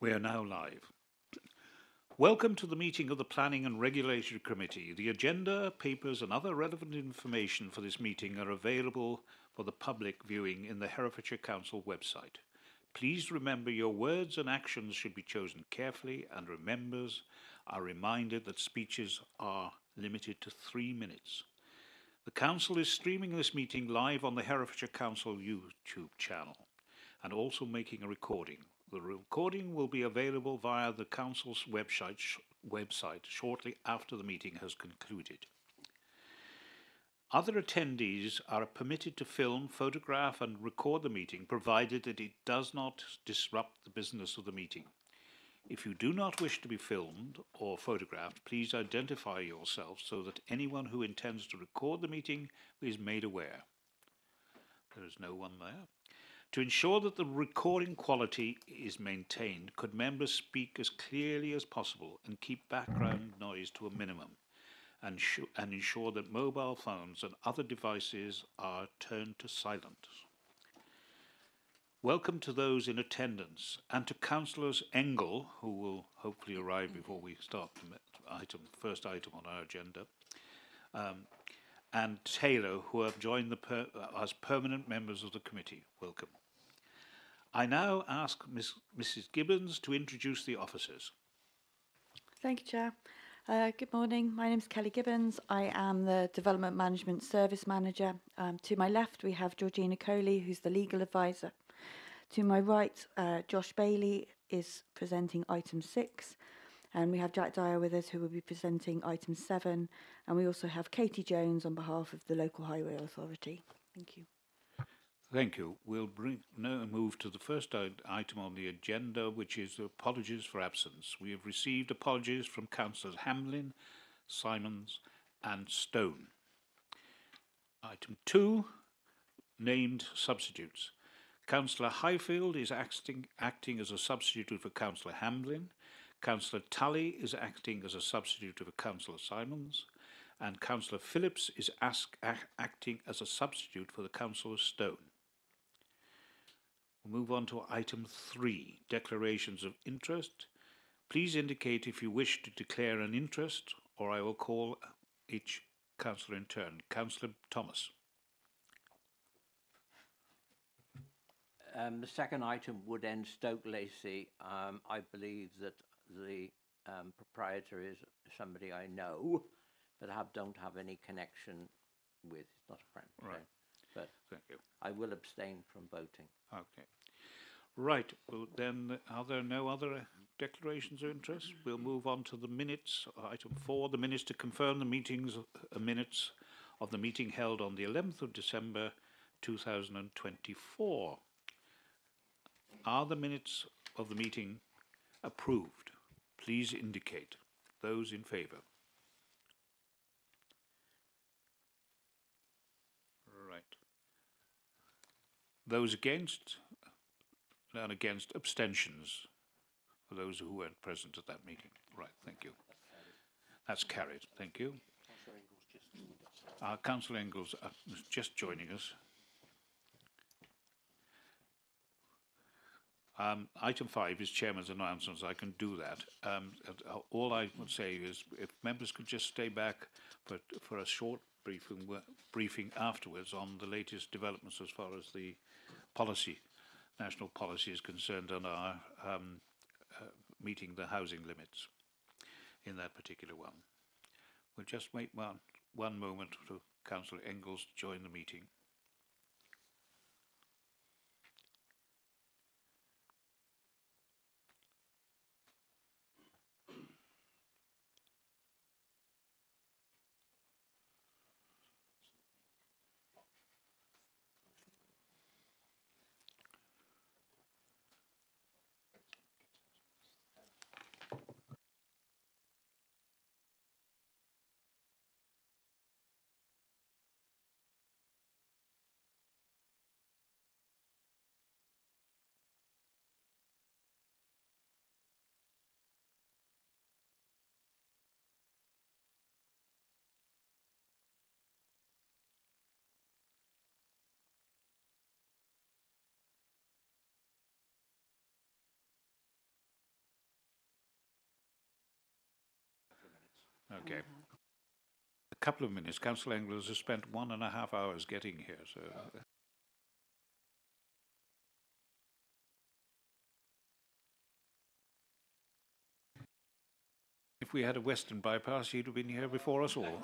We are now live. Welcome to the meeting of the Planning and Regulatory Committee. The agenda, papers and other relevant information for this meeting are available for the public viewing in the Herefordshire Council website. Please remember your words and actions should be chosen carefully, and members are reminded that speeches are limited to 3 minutes. The Council is streaming this meeting live on the Herefordshire Council YouTube channel and also making a recording. The recording will be available via the Council's website shortly after the meeting has concluded. Other attendees are permitted to film, photograph and record the meeting, provided that it does not disrupt the business of the meeting. If you do not wish to be filmed or photographed, please identify yourself so that anyone who intends to record the meeting is made aware. There is no one there. To ensure that the recording quality is maintained, could members speak as clearly as possible and keep background noise to a minimum, and ensure that mobile phones and other devices are turned to silent. Welcome to those in attendance, and to Councillors Engel, who will hopefully arrive before we start the first item on our agenda, and Taylor, who have joined as permanent members of the committee. Welcome. I now ask Mrs. Gibbons to introduce the officers. Thank you, Chair. Good morning. My name is Kelly Gibbons. I am the Development Management Service Manager. To my left, we have Georgina Coley, who's the Legal Advisor. To my right, Josh Bailey is presenting item 6. And we have Jack Dyer with us, who will be presenting item 7. And we also have Katie Jones on behalf of the Local Highway Authority. Thank you. Thank you. We'll now move to the first item on the agenda, which is apologies for absence. We have received apologies from Councillors Hamlin, Simons and Stone. Item 2, named substitutes. Councillor Highfield is acting as a substitute for Councillor Hamlin. Councillor Tully is acting as a substitute for Councillor Simons. And Councillor Phillips is acting as a substitute for the Councillor Stone. We'll move on to item 3, declarations of interest. Please indicate if you wish to declare an interest, or I will call each councillor in turn. Councillor Thomas. The second item would end Stoke Lacey. I believe that the proprietor is somebody I know, but don't have any connection with. It's not a friend. Right. But thank you. I will abstain from voting. Okay. Right. Well, then, are there no other declarations of interest? We'll move on to the minutes. Item 4, the minutes to confirm the minutes of the meeting held on the 11th of December 2024. Are the minutes of the meeting approved? Please indicate. Those in favour. Right. Those against? None against. Abstentions for those who weren't present at that meeting. Right, thank you. That's carried. Thank you. Councillor Engels is just joining us. Item 5 is Chairman's announcements. I can do that. All I would say is if members could just stay back for a short briefing afterwards on the latest developments as far as the national policy is concerned on our meeting the housing limits in that particular one. We'll just wait one moment for Councillor Engels to join the meeting. Okay. A couple of minutes. Councillor Engels has spent 1.5 hours getting here, so. If we had a western bypass, he'd have been here before us all.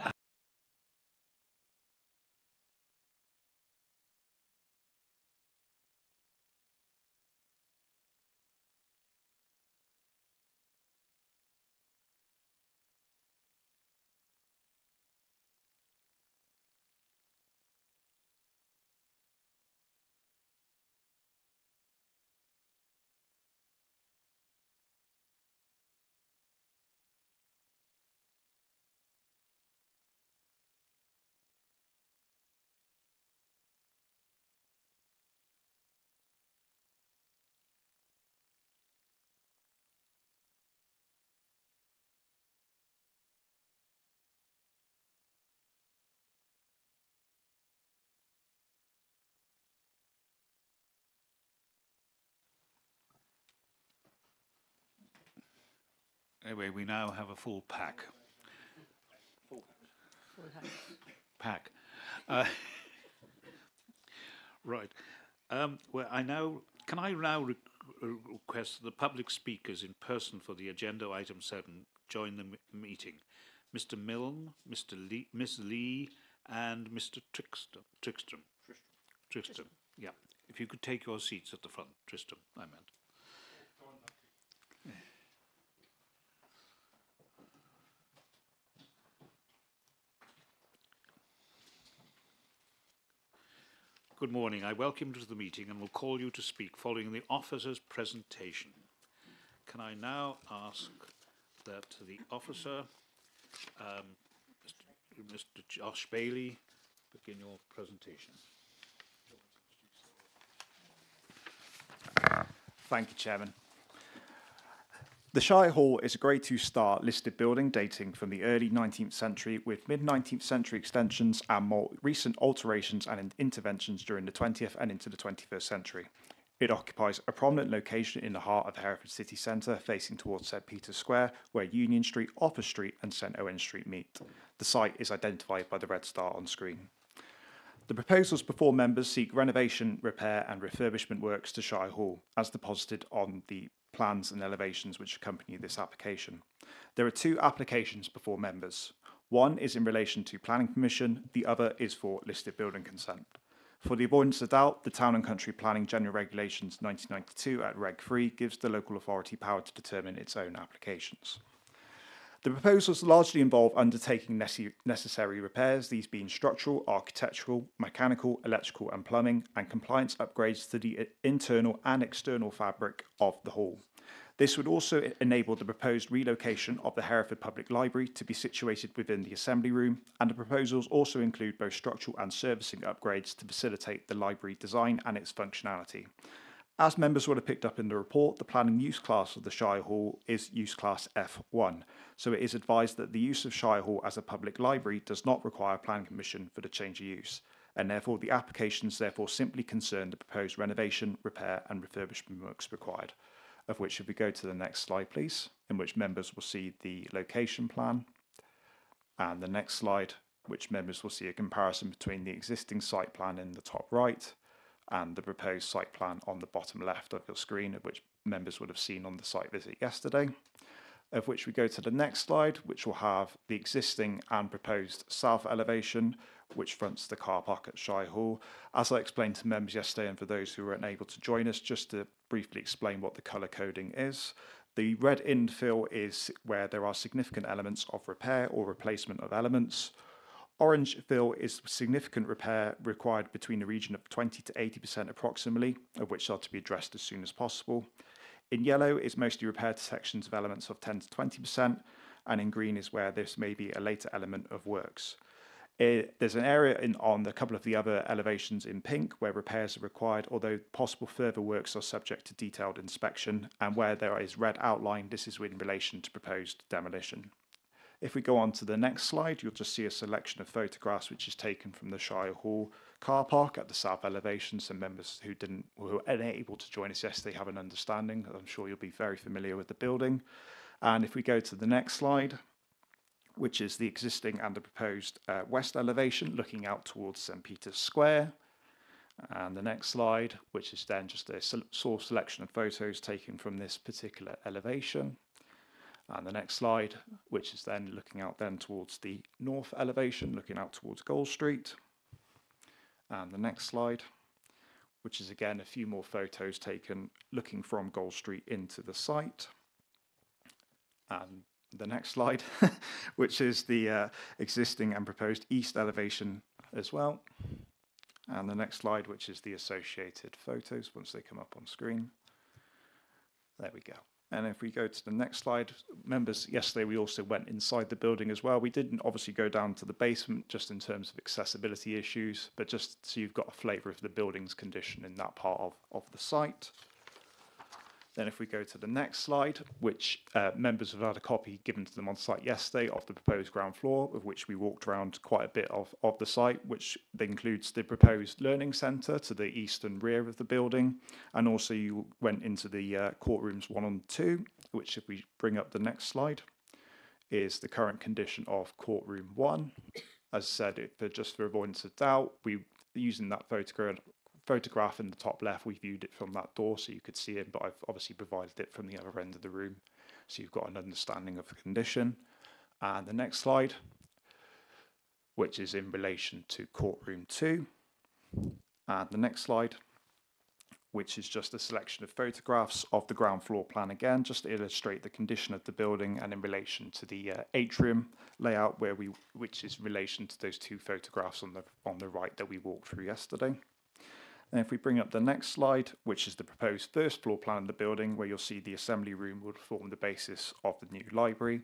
Anyway, we now have a full pack. Pack. Right. Well, can I now request the public speakers in person for the agenda item 7 join the meeting? Mr. Milne, Mr. Lee, Miss Lee, and Mr. Tristram. Yeah. If you could take your seats at the front, Tristram, I meant. Good morning. I welcome you to the meeting and will call you to speak following the officer's presentation. Can I now ask that the officer, Mr. Josh Bailey, begin your presentation. Thank you, Chairman. The Shire Hall is a Grade 2 star listed building dating from the early 19th century with mid-19th century extensions and more recent alterations and interventions during the 20th and into the 21st century. It occupies a prominent location in the heart of the Hereford city centre, facing towards St Peter's Square, where Union Street, Office Street and St Owen Street meet. The site is identified by the red star on screen. The proposals before members seek renovation, repair and refurbishment works to Shire Hall, as deposited on the plans and elevations which accompany this application. There are two applications before members. One is in relation to planning permission, the other is for listed building consent. For the avoidance of doubt, the Town and Country Planning General Regulations 1992 at Reg 3 gives the local authority power to determine its own applications. The proposals largely involve undertaking necessary repairs, these being structural, architectural, mechanical, electrical and plumbing, and compliance upgrades to the internal and external fabric of the hall. This would also enable the proposed relocation of the Hereford Public Library to be situated within the Assembly Room, and the proposals also include both structural and servicing upgrades to facilitate the library design and its functionality. As members would have picked up in the report, the planning use class of the Shire Hall is use class F1, so it is advised that the use of Shire Hall as a public library does not require planning permission for the change of use, and therefore the applications simply concern the proposed renovation, repair and refurbishment works required, of which if we go to the next slide please, in which members will see the location plan, and the next slide, which members will see a comparison between the existing site plan in the top right and the proposed site plan on the bottom left of your screen, of which members would have seen on the site visit yesterday. Of which we go to the next slide, which will have the existing and proposed south elevation, which fronts the car park at Shire Hall. As I explained to members yesterday, and for those who were unable to join us, just to briefly explain what the colour coding is. The red infill is where there are significant elements of repair or replacement of elements. Orange fill is significant repair required between the region of 20 to 80% approximately, of which are to be addressed as soon as possible. In yellow is mostly repair to sections of elements of 10 to 20%, and in green is where this may be a later element of works. There's an area on a couple of the other elevations in pink where repairs are required, although possible further works are subject to detailed inspection, and where there is red outline, this is in relation to proposed demolition. If we go on to the next slide, you'll just see a selection of photographs which is taken from the Shire Hall car park at the south elevation, so members who were unable to join us yesterday have an understanding. I'm sure you'll be very familiar with the building. And if we go to the next slide, which is the existing and the proposed west elevation looking out towards St Peter's Square. And the next slide, which is then just a source selection of photos taken from this particular elevation. And the next slide, which is then looking out then towards the north elevation, looking out towards Gold Street. And the next slide, which is again a few more photos taken looking from Gold Street into the site. And the next slide, which is the existing and proposed east elevation as well. And the next slide, which is the associated photos once they come up on screen. There we go. And if we go to the next slide, members, yesterday we also went inside the building as well. We didn't obviously go down to the basement just in terms of accessibility issues, but just so you've got a flavour of the building's condition in that part of the site. Then if we go to the next slide, which members have had a copy given to them on site yesterday of the proposed ground floor, of which we walked around quite a bit of the site, which includes the proposed learning centre to the eastern rear of the building. And also you went into the courtrooms 1 and 2, which if we bring up the next slide, is the current condition of courtroom 1. As I said, just for avoidance of doubt, using that photograph in the top left, we viewed it from that door so you could see it, but I've obviously provided it from the other end of the room so you've got an understanding of the condition. And the next slide, which is in relation to courtroom 2. And the next slide, which is just a selection of photographs of the ground floor plan again, just to illustrate the condition of the building and in relation to the atrium layout, which is in relation to those 2 photographs on the right that we walked through yesterday. And if we bring up the next slide, which is the proposed first floor plan of the building, where you'll see the assembly room would form the basis of the new library.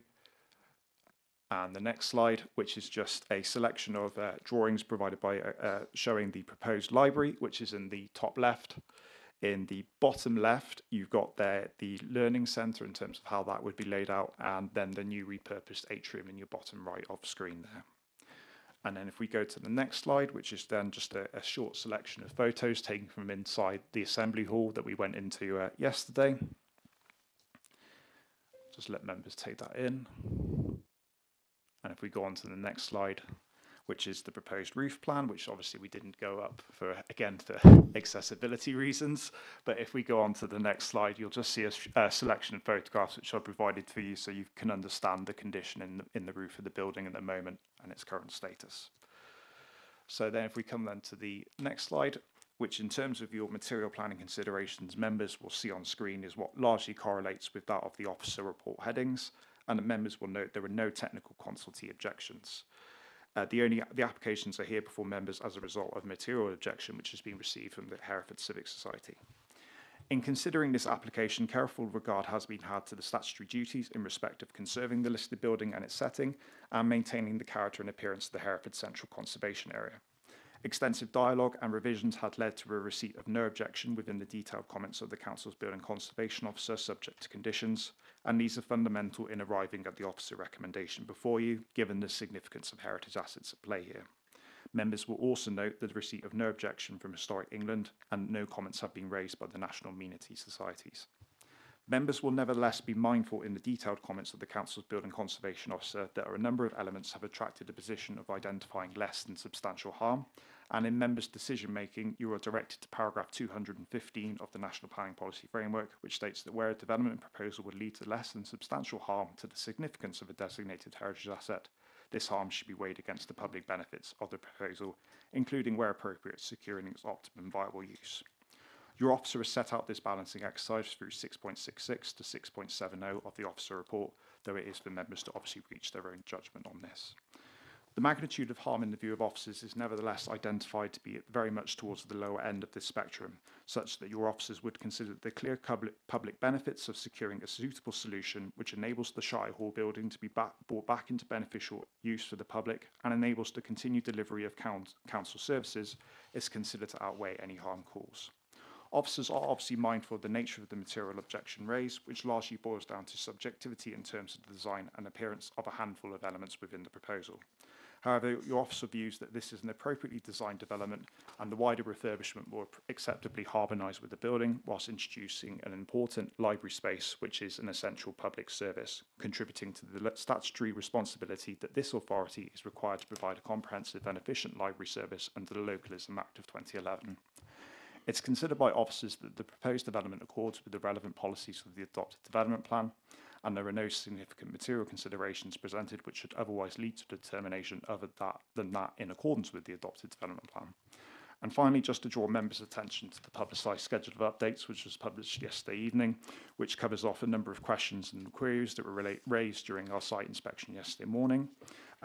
And the next slide, which is just a selection of drawings provided by showing the proposed library, which is in the top left. In the bottom left, you've got there the learning centre in terms of how that would be laid out, and then the new repurposed atrium in your bottom right of screen there. And then if we go to the next slide, which is then just a short selection of photos taken from inside the assembly hall that we went into yesterday. Just let members take that in. And if we go on to the next slide, which is the proposed roof plan, which obviously we didn't go up for accessibility reasons. But if we go on to the next slide, you'll just see a selection of photographs which are provided for you so you can understand the condition in the roof of the building at the moment and its current status. So then if we come then to the next slide, which in terms of your material planning considerations, members will see on screen is what largely correlates with that of the officer report headings, and the members will note there are no technical consultee objections. The applications are here before members as a result of material objection which has been received from the Hereford Civic Society. In considering this application, careful regard has been had to the statutory duties in respect of conserving the listed building and its setting and maintaining the character and appearance of the Hereford Central Conservation Area. Extensive dialogue and revisions had led to a receipt of no objection within the detailed comments of the Council's Building Conservation Officer subject to conditions, and these are fundamental in arriving at the officer recommendation before you, given the significance of heritage assets at play here. Members will also note the receipt of no objection from Historic England, and no comments have been raised by the National Amenity Societies. Members will nevertheless be mindful in the detailed comments of the Council's Building Conservation Officer that a number of elements have attracted the position of identifying less than substantial harm, and in members' decision making you are directed to paragraph 215 of the National Planning Policy Framework, which states that where a development proposal would lead to less than substantial harm to the significance of a designated heritage asset, this harm should be weighed against the public benefits of the proposal, including where appropriate securing its optimum viable use. Your officer has set out this balancing exercise through 6.66 to 6.70 of the officer report, though it is for members to obviously reach their own judgment on this. The magnitude of harm in the view of officers is nevertheless identified to be very much towards the lower end of this spectrum, such that your officers would consider the clear public benefits of securing a suitable solution which enables the Shire Hall building to be brought back into beneficial use for the public and enables the continued delivery of council services is considered to outweigh any harm caused. Officers are obviously mindful of the nature of the material objection raised, which largely boils down to subjectivity in terms of the design and appearance of a handful of elements within the proposal. However, your officer views that this is an appropriately designed development and the wider refurbishment will acceptably harmonise with the building whilst introducing an important library space which is an essential public service, contributing to the statutory responsibility that this authority is required to provide a comprehensive and efficient library service under the Localism Act of 2011. It's considered by officers that the proposed development accords with the relevant policies of the adopted development plan, and there are no significant material considerations presented which should otherwise lead to determination other than that in accordance with the adopted development plan. And finally, just to draw members' attention to the publicised schedule of updates, which was published yesterday evening, which covers off a number of questions and queries that were raised during our site inspection yesterday morning.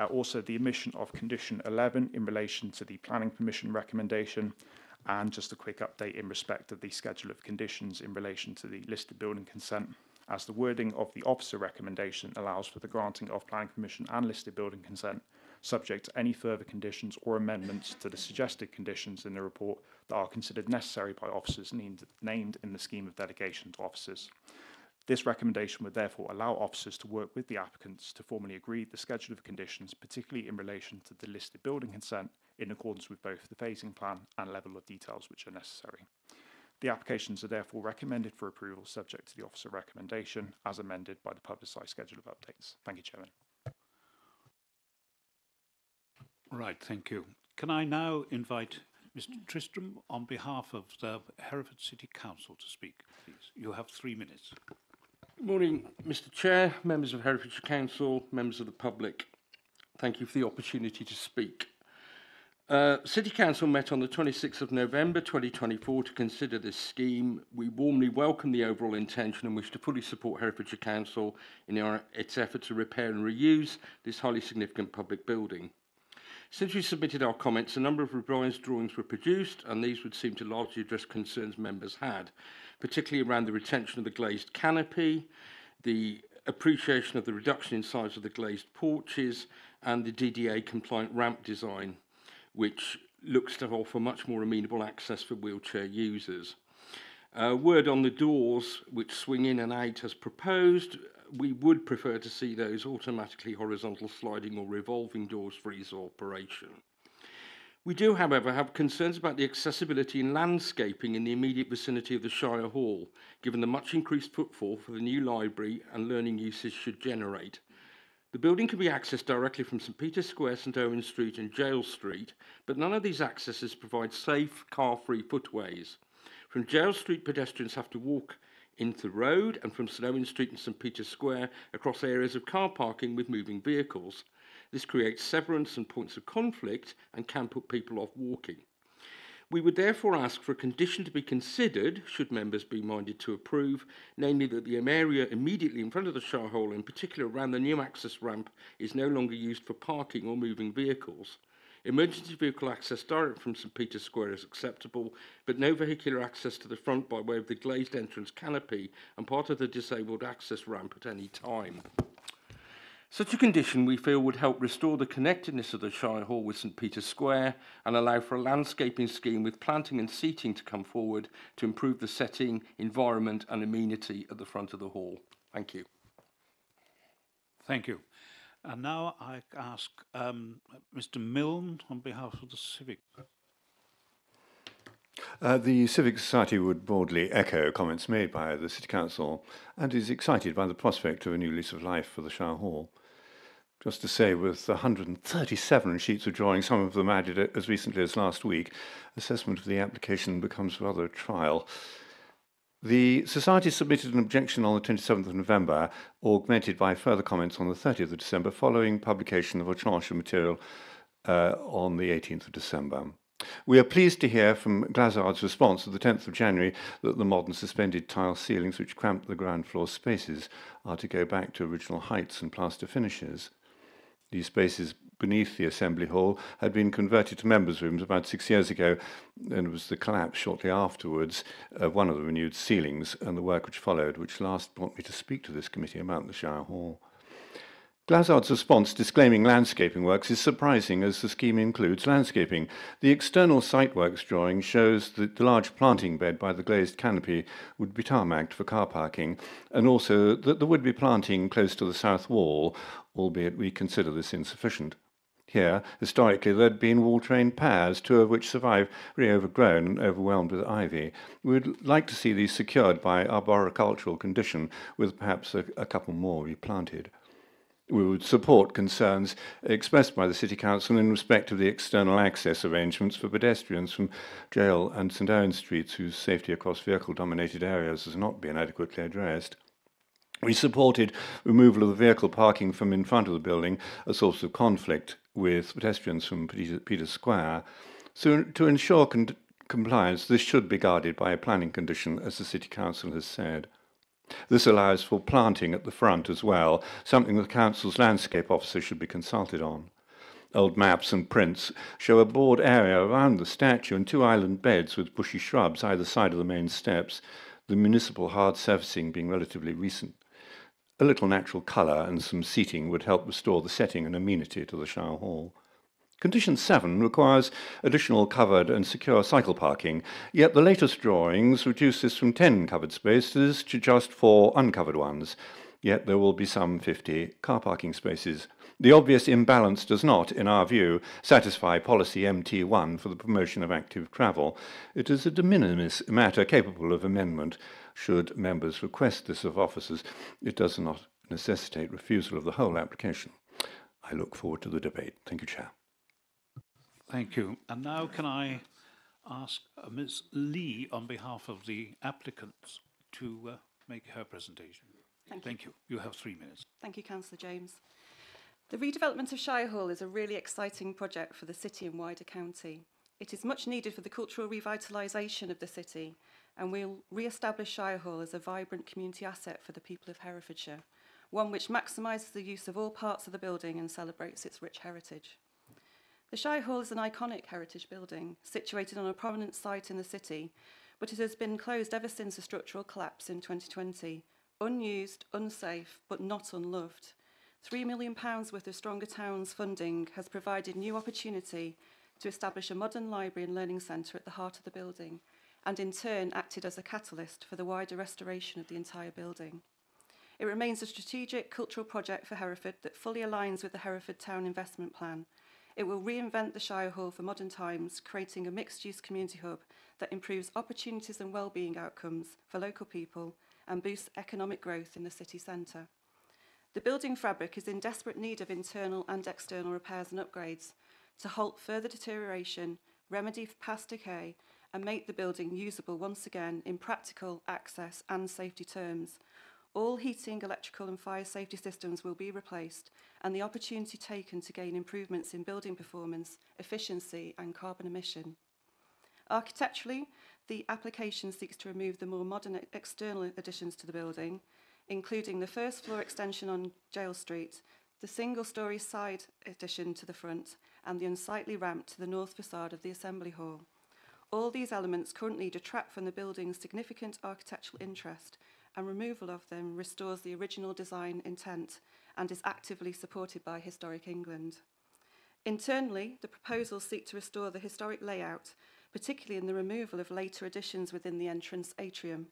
Also, the omission of condition 11 in relation to the planning permission recommendation, and just a quick update in respect of the schedule of conditions in relation to the listed building consent, as the wording of the officer recommendation allows for the granting of planning permission and listed building consent, subject to any further conditions or amendments to the suggested conditions in the report that are considered necessary by officers named in the scheme of delegation to officers. This recommendation would therefore allow officers to work with the applicants to formally agree the schedule of conditions, particularly in relation to the listed building consent, in accordance with both the phasing plan and level of details which are necessary. The applications are therefore recommended for approval subject to the officer recommendation as amended by the publicised schedule of updates. Thank you, Chairman. Right, thank you. Can I now invite Mr. Tristram on behalf of the Hereford City Council to speak, please? You have 3 minutes. Good morning, Mr. Chair, members of Herefordshire Council, members of the public. Thank you for the opportunity to speak. City Council met on the 26th of November 2024 to consider this scheme. We warmly welcome the overall intention and wish to fully support Herefordshire Council in its effort to repair and reuse this highly significant public building. Since we submitted our comments, a number of revised drawings were produced, and these would seem to largely address concerns members had, particularly around the retention of the glazed canopy, the appreciation of the reduction in size of the glazed porches, and the DDA compliant ramp design, which looks to offer much more amenable access for wheelchair users. Word on the doors, which swing in and out as proposed. We would prefer to see those automatically horizontal sliding or revolving doors for ease of operation. We do, however, have concerns about the accessibility and landscaping in the immediate vicinity of the Shire Hall, given the much increased footfall for the new library and learning uses should generate. The building can be accessed directly from St Peter's Square, St Owen Street and Jail Street, but none of these accesses provide safe, car-free footways. From Jail Street, pedestrians have to walk into the road, and from St Owen Street and St Peter's Square across areas of car parking with moving vehicles. This creates severance and points of conflict and can put people off walking. We would therefore ask for a condition to be considered, should members be minded to approve, namely that the area immediately in front of the Shire Hall, in particular around the new access ramp, is no longer used for parking or moving vehicles. Emergency vehicle access direct from St Peter's Square is acceptable, but no vehicular access to the front by way of the glazed entrance canopy and part of the disabled access ramp at any time. Such a condition, we feel, would help restore the connectedness of the Shire Hall with St Peter's Square and allow for a landscaping scheme with planting and seating to come forward to improve the setting, environment and amenity at the front of the hall. Thank you. Thank you. And now I ask Mr. Milne on behalf of the Civic. The Civic Society would broadly echo comments made by the City Council and is excited by the prospect of a new lease of life for the Shire Hall. Just to say, with 137 sheets of drawings, some of them added as recently as last week, assessment of the application becomes rather a trial. The Society submitted an objection on the 27th of November, augmented by further comments on the 30th of December, following publication of a tranche of material on the 18th of December. We are pleased to hear from Glazard's response of the 10th of January that the modern suspended tile ceilings which cramp the ground floor spaces are to go back to original heights and plaster finishes. These spaces beneath the Assembly Hall had been converted to members' rooms about 6 years ago, and it was the collapse shortly afterwards of one of the renewed ceilings and the work which followed, which last brought me to speak to this committee about the Shire Hall. Glazard's response disclaiming landscaping works is surprising, as the scheme includes landscaping. The external site works drawing shows that the large planting bed by the glazed canopy would be tarmacked for car parking, and also that there would be planting close to the south wall, albeit we consider this insufficient. Here, historically, there had been wall-trained paths, 2 of which survive, really overgrown and overwhelmed with ivy. We'd like to see these secured by arboricultural condition, with perhaps a couple more replanted. We would support concerns expressed by the City Council in respect of the external access arrangements for pedestrians from Jail and St Owen Streets, whose safety across vehicle-dominated areas has not been adequately addressed. We supported removal of the vehicle parking from in front of the building, a source of conflict with pedestrians from Peter Square. So to ensure compliance, this should be guarded by a planning condition, as the City Council has said. This allows for planting at the front as well, something the Council's landscape officer should be consulted on. Old maps and prints show a broad area around the statue and 2 island beds with bushy shrubs either side of the main steps, the municipal hard surfacing being relatively recent. A little natural colour and some seating would help restore the setting and amenity to the Shire Hall. Condition 7 requires additional covered and secure cycle parking, yet the latest drawings reduce this from 10 covered spaces to just 4 uncovered ones, yet there will be some 50 car parking spaces. The obvious imbalance does not, in our view, satisfy policy MT1 for the promotion of active travel. It is a de minimis matter capable of amendment should members request this of officers. It does not necessitate refusal of the whole application. I look forward to the debate. Thank you, Chair. Thank you. And now can I ask Ms. Lee, on behalf of the applicants, to make her presentation? Thank you. You have 3 minutes. Thank you, Councillor James. The redevelopment of Shire Hall is a really exciting project for the city and wider county. It is much needed for the cultural revitalisation of the city, and will re-establish Shire Hall as a vibrant community asset for the people of Herefordshire, one which maximises the use of all parts of the building and celebrates its rich heritage. The Shire Hall is an iconic heritage building situated on a prominent site in the city, but it has been closed ever since the structural collapse in 2020. Unused, unsafe, but not unloved. £3 million worth of Stronger Towns funding has provided new opportunity to establish a modern library and learning centre at the heart of the building, and in turn acted as a catalyst for the wider restoration of the entire building. It remains a strategic cultural project for Hereford that fully aligns with the Hereford Town Investment Plan. It will reinvent the Shire Hall for modern times, creating a mixed-use community hub that improves opportunities and well-being outcomes for local people and boosts economic growth in the city centre. The building fabric is in desperate need of internal and external repairs and upgrades to halt further deterioration, remedy past decay, and make the building usable once again in practical, access and safety terms. All heating, electrical and fire safety systems will be replaced, and the opportunity taken to gain improvements in building performance, efficiency and carbon emission. Architecturally, the application seeks to remove the more modern external additions to the building, including the first floor extension on Jail Street, the single-storey side addition to the front, and the unsightly ramp to the north facade of the Assembly Hall. All these elements currently detract from the building's significant architectural interest, and removal of them restores the original design intent and is actively supported by Historic England. Internally, the proposals seek to restore the historic layout, particularly in the removal of later additions within the entrance atrium.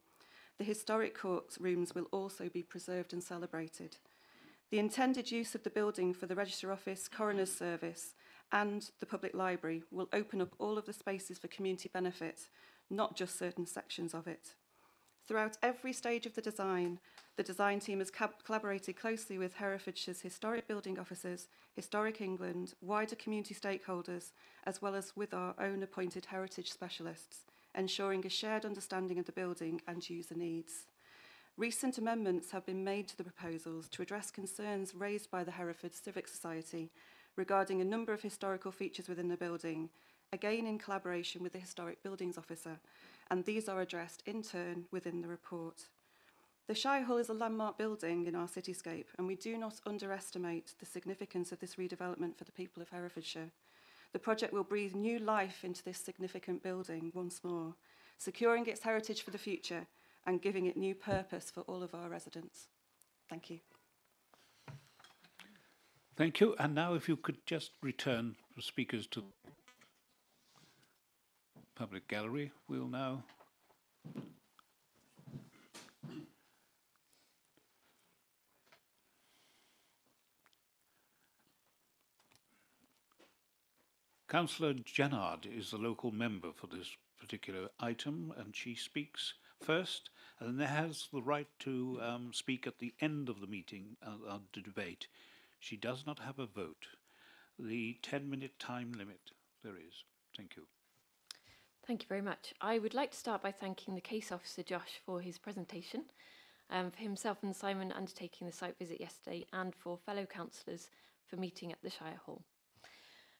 The historic court rooms will also be preserved and celebrated. The intended use of the building for the Register Office, Coroner's Service and the public library will open up all of the spaces for community benefit, not just certain sections of it. Throughout every stage of the design team has collaborated closely with Herefordshire's historic building officers, Historic England, wider community stakeholders, as well as with our own appointed heritage specialists, ensuring a shared understanding of the building and user needs. Recent amendments have been made to the proposals to address concerns raised by the Hereford Civic Society regarding a number of historical features within the building, again in collaboration with the Historic Buildings Officer, and these are addressed in turn within the report. The Shire Hall is a landmark building in our cityscape, and we do not underestimate the significance of this redevelopment for the people of Herefordshire. The project will breathe new life into this significant building once more, securing its heritage for the future and giving it new purpose for all of our residents. Thank you. Thank you. And now if you could just return the speakers to public gallery, we'll now Councillor Jennard is the local member for this particular item, and she speaks first, and then has the right to speak at the end of the meeting, the debate. She does not have a vote. The 10-minute time limit there is. Thank you. Thank you very much. I would like to start by thanking the case officer Josh for his presentation, for himself and Simon undertaking the site visit yesterday, and for fellow councillors for meeting at the Shire Hall.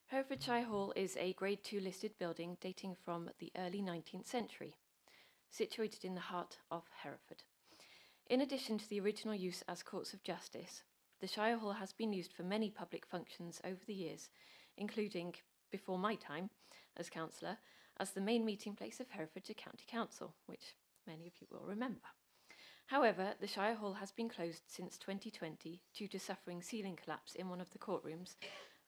Hereford Shire Hall is a Grade 2 listed building dating from the early 19th century, situated in the heart of Hereford. In addition to the original use as courts of justice, the Shire Hall has been used for many public functions over the years, including, before my time as councillor, as the main meeting place of Herefordshire County Council, which many of you will remember. However, the Shire Hall has been closed since 2020 due to suffering ceiling collapse in one of the courtrooms,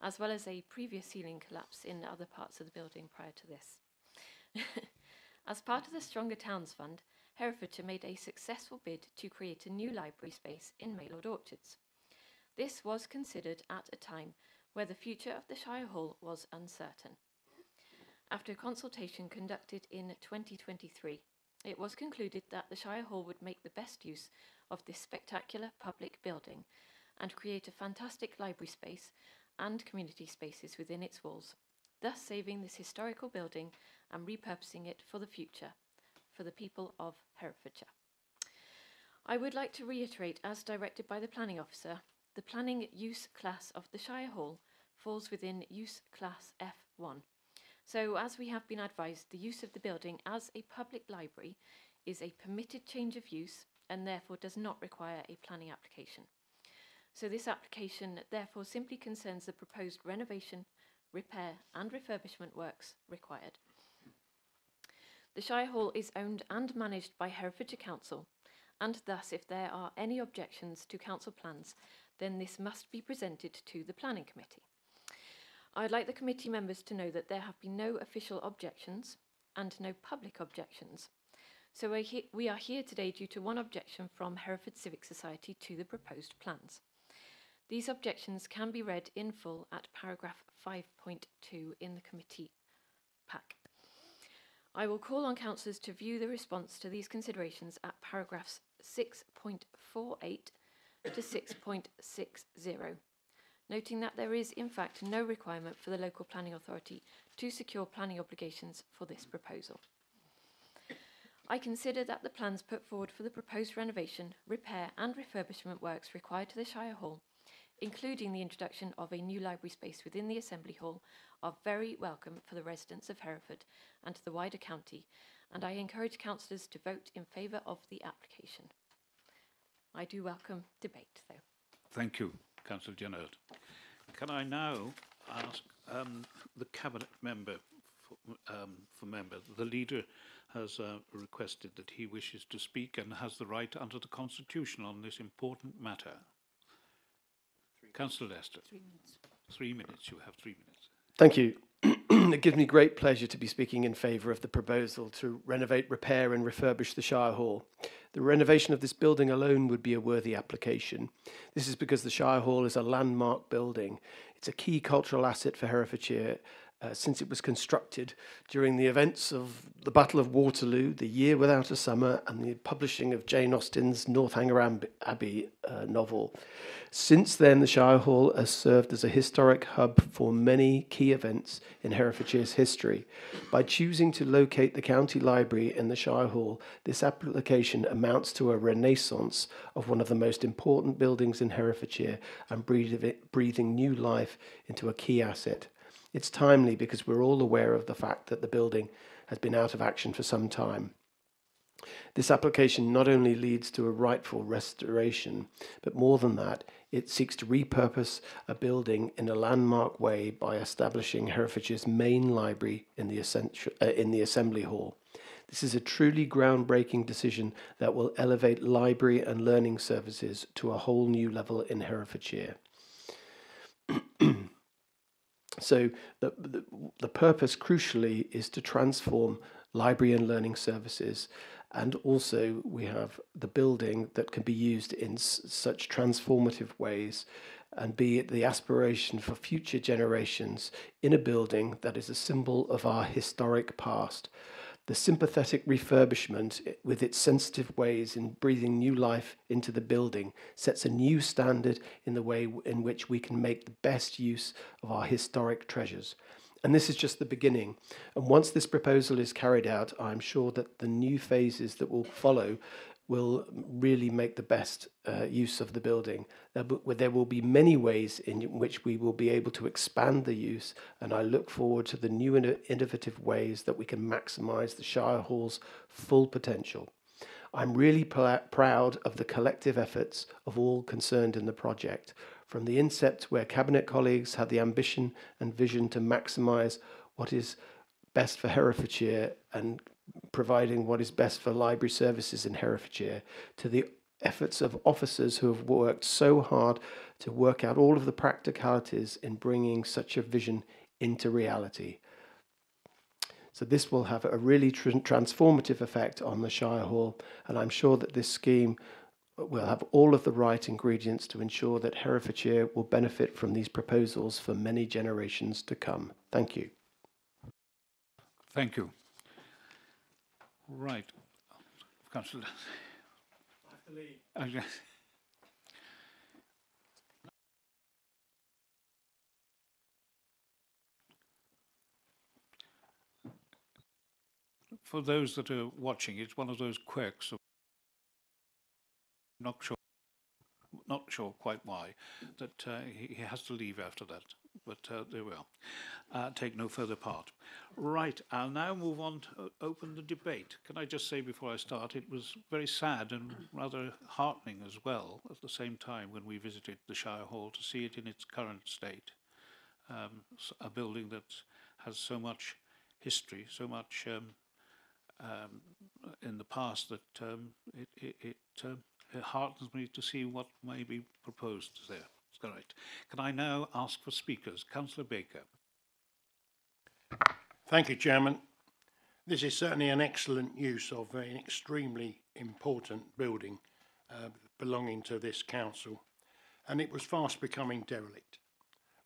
as well as a previous ceiling collapse in other parts of the building prior to this. As part of the Stronger Towns Fund, Herefordshire made a successful bid to create a new library space in Maylord Orchards. This was considered at a time where the future of the Shire Hall was uncertain. After a consultation conducted in 2023, it was concluded that the Shire Hall would make the best use of this spectacular public building and create a fantastic library space and community spaces within its walls, thus saving this historical building and repurposing it for the future, for the people of Herefordshire. I would like to reiterate, as directed by the planning officer, the planning use class of the Shire Hall falls within use class F1. So, as we have been advised, the use of the building as a public library is a permitted change of use and therefore does not require a planning application. So this application therefore simply concerns the proposed renovation, repair and refurbishment works required. The Shire Hall is owned and managed by Herefordshire Council, and thus if there are any objections to council plans, then this must be presented to the Planning Committee. I'd like the committee members to know that there have been no official objections and no public objections. So we are here today due to one objection from Hereford Civic Society to the proposed plans. These objections can be read in full at paragraph 5.2 in the committee pack. I will call on councillors to view the response to these considerations at paragraphs 6.48 to 6.60, noting that there is in fact no requirement for the local planning authority to secure planning obligations for this proposal. I consider that the plans put forward for the proposed renovation, repair and refurbishment works required to the Shire Hall, including the introduction of a new library space within the Assembly Hall, are very welcome for the residents of Hereford and the wider county, and I encourage councillors to vote in favour of the application. I do welcome debate, though. Thank you, Councillor Jennard. Can I now ask the Cabinet member for member? The leader has requested that he wishes to speak and has the right under the Constitution on this important matter. Councillor Lester. 3 minutes. 3 minutes. You have 3 minutes. Thank you. It gives me great pleasure to be speaking in favour of the proposal to renovate, repair and refurbish the Shire Hall. The renovation of this building alone would be a worthy application. This is because the Shire Hall is a landmark building. It's a key cultural asset for Herefordshire since it was constructed during the events of the Battle of Waterloo, the Year Without a Summer, and the publishing of Jane Austen's Northanger Abbey novel. Since then, the Shire Hall has served as a historic hub for many key events in Herefordshire's history. By choosing to locate the county library in the Shire Hall, this application amounts to a renaissance of one of the most important buildings in Herefordshire and breathing new life into a key asset. It's timely because we're all aware of the fact that the building has been out of action for some time. This application not only leads to a rightful restoration, but more than that, it seeks to repurpose a building in a landmark way by establishing Herefordshire's main library in the Assembly Hall. This is a truly groundbreaking decision that will elevate library and learning services to a whole new level in Herefordshire. So the purpose, crucially, is to transform library and learning services, and also we have the building that can be used in such transformative ways and be the aspiration for future generations in a building that is a symbol of our historic past. The sympathetic refurbishment, with its sensitive ways in breathing new life into the building, sets a new standard in the way in which we can make the best use of our historic treasures. And this is just the beginning. And once this proposal is carried out, I'm sure that the new phases that will follow will really make the best use of the building. There will be many ways in which we will be able to expand the use, and I look forward to the new innovative ways that we can maximise the Shire Hall's full potential. I'm really proud of the collective efforts of all concerned in the project, from the incept where Cabinet colleagues had the ambition and vision to maximise what is best for Herefordshire and providing what is best for library services in Herefordshire, to the efforts of officers who have worked so hard to work out all of the practicalities in bringing such a vision into reality. So this will have a really transformative effect on the Shire Hall, and I'm sure that this scheme will have all of the right ingredients to ensure that Herefordshire will benefit from these proposals for many generations to come. Thank you. Thank you. Right. Councillor. For those that are watching, it's one of those quirks of not sure quite why, that he has to leave after that. But there we are. Take no further part. Right, I'll now move on to open the debate. Can I just say before I start, it was very sad and rather heartening as well at the same time when we visited the Shire Hall to see it in its current state. A building that has so much history, so much in the past that it heartens me to see what may be proposed there. That's right. Can I now ask for speakers? Councillor Baker. Thank you, Chairman. This is certainly an excellent use of an extremely important building belonging to this council, and it was fast becoming derelict.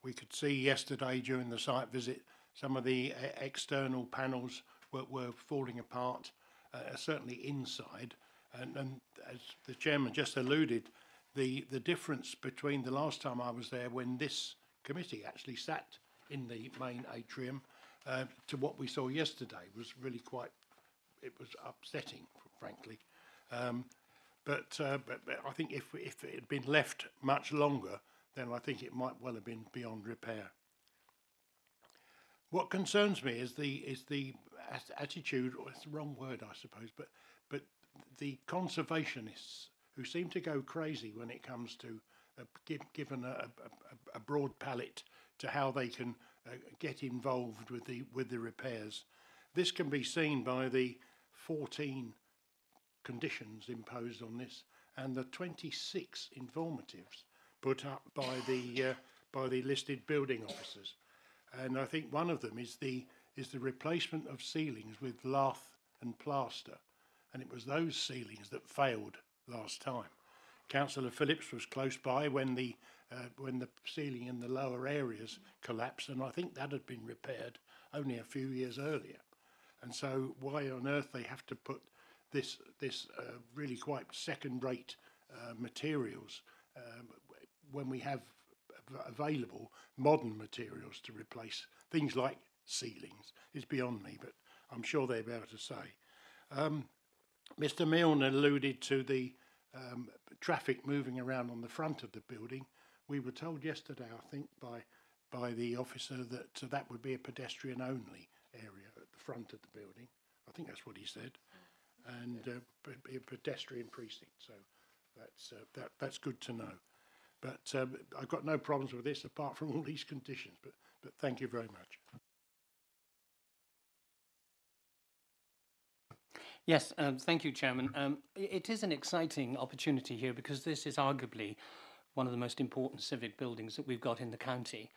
We could see yesterday during the site visit some of the external panels were falling apart, certainly inside, and as the Chairman just alluded, the difference between the last time I was there, when this committee actually sat in the main atrium, to what we saw yesterday was really it was upsetting, frankly. But I think if it had been left much longer, then I think it might well have been beyond repair. What concerns me is the attitude, or it's the wrong word, I suppose, but the conservationists who seem to go crazy when it comes to given a broad palette to how they can get involved with the repairs. This can be seen by the 14 conditions imposed on this and the 26 informatives put up by the listed building officers. And I think one of them is the replacement of ceilings with lath and plaster, and it was those ceilings that failed last time. Councillor Phillips was close by when the ceiling in the lower areas collapsed, and I think that had been repaired only a few years earlier. And so why on earth they have to put this really quite second-rate materials when we have available modern materials to replace things like ceilings is beyond me, but I'm sure they'll be able to say. Mr. Milne alluded to the traffic moving around on the front of the building. We were told yesterday, I think, by the officer that that would be a pedestrian-only area at the front of the building. I think that's what he said, and be a pedestrian precinct. So that's good to know. But I've got no problems with this apart from all these conditions. But thank you very much. Yes, thank you, Chairman. It is an exciting opportunity here because this is arguably one of the most important civic buildings that we've got in the county.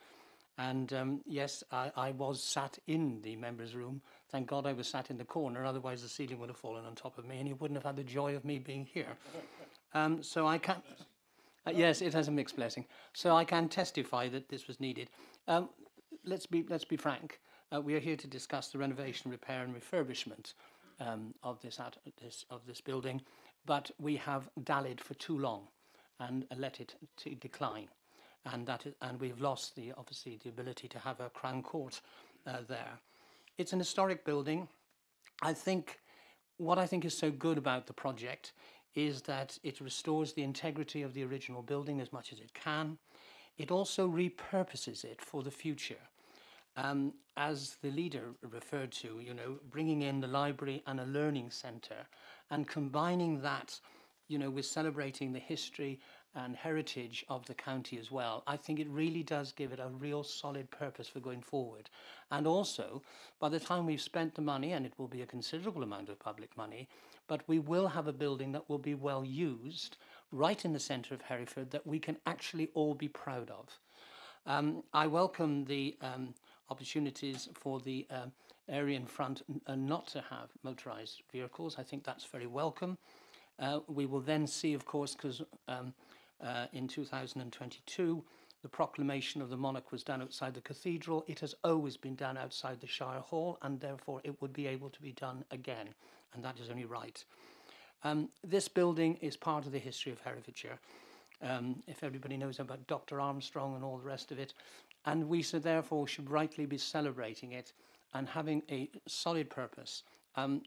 And yes, I was sat in the members' room. Thank God I was sat in the corner, otherwise the ceiling would have fallen on top of me and you wouldn't have had the joy of me being here. So I can't... Yes, it has a mixed blessing. So I can testify that this was needed. Let's be frank. We are here to discuss the renovation, repair, and refurbishment of this building, but we have dallied for too long and let it to decline, and we've lost obviously the ability to have a Crown Court there. It's an historic building. What I think is so good about the project is that it restores the integrity of the original building as much as it can. It also repurposes it for the future. As the leader referred to, bringing in the library and a learning centre and combining that, with celebrating the history and heritage of the county as well, I think it really does give it a real solid purpose for going forward. And also, by the time we've spent the money, and it will be a considerable amount of public money, but we will have a building that will be well used right in the centre of Hereford that we can actually all be proud of. I welcome the opportunities for the area in front not to have motorised vehicles. I think that's very welcome. We will then see, of course, because in 2022, the proclamation of the monarch was done outside the cathedral. It has always been done outside the Shire Hall, and therefore it would be able to be done again, and that is only right. This building is part of the history of Herefordshire. If everybody knows about Dr. Armstrong and all the rest of it, and we so therefore should rightly be celebrating it and having a solid purpose.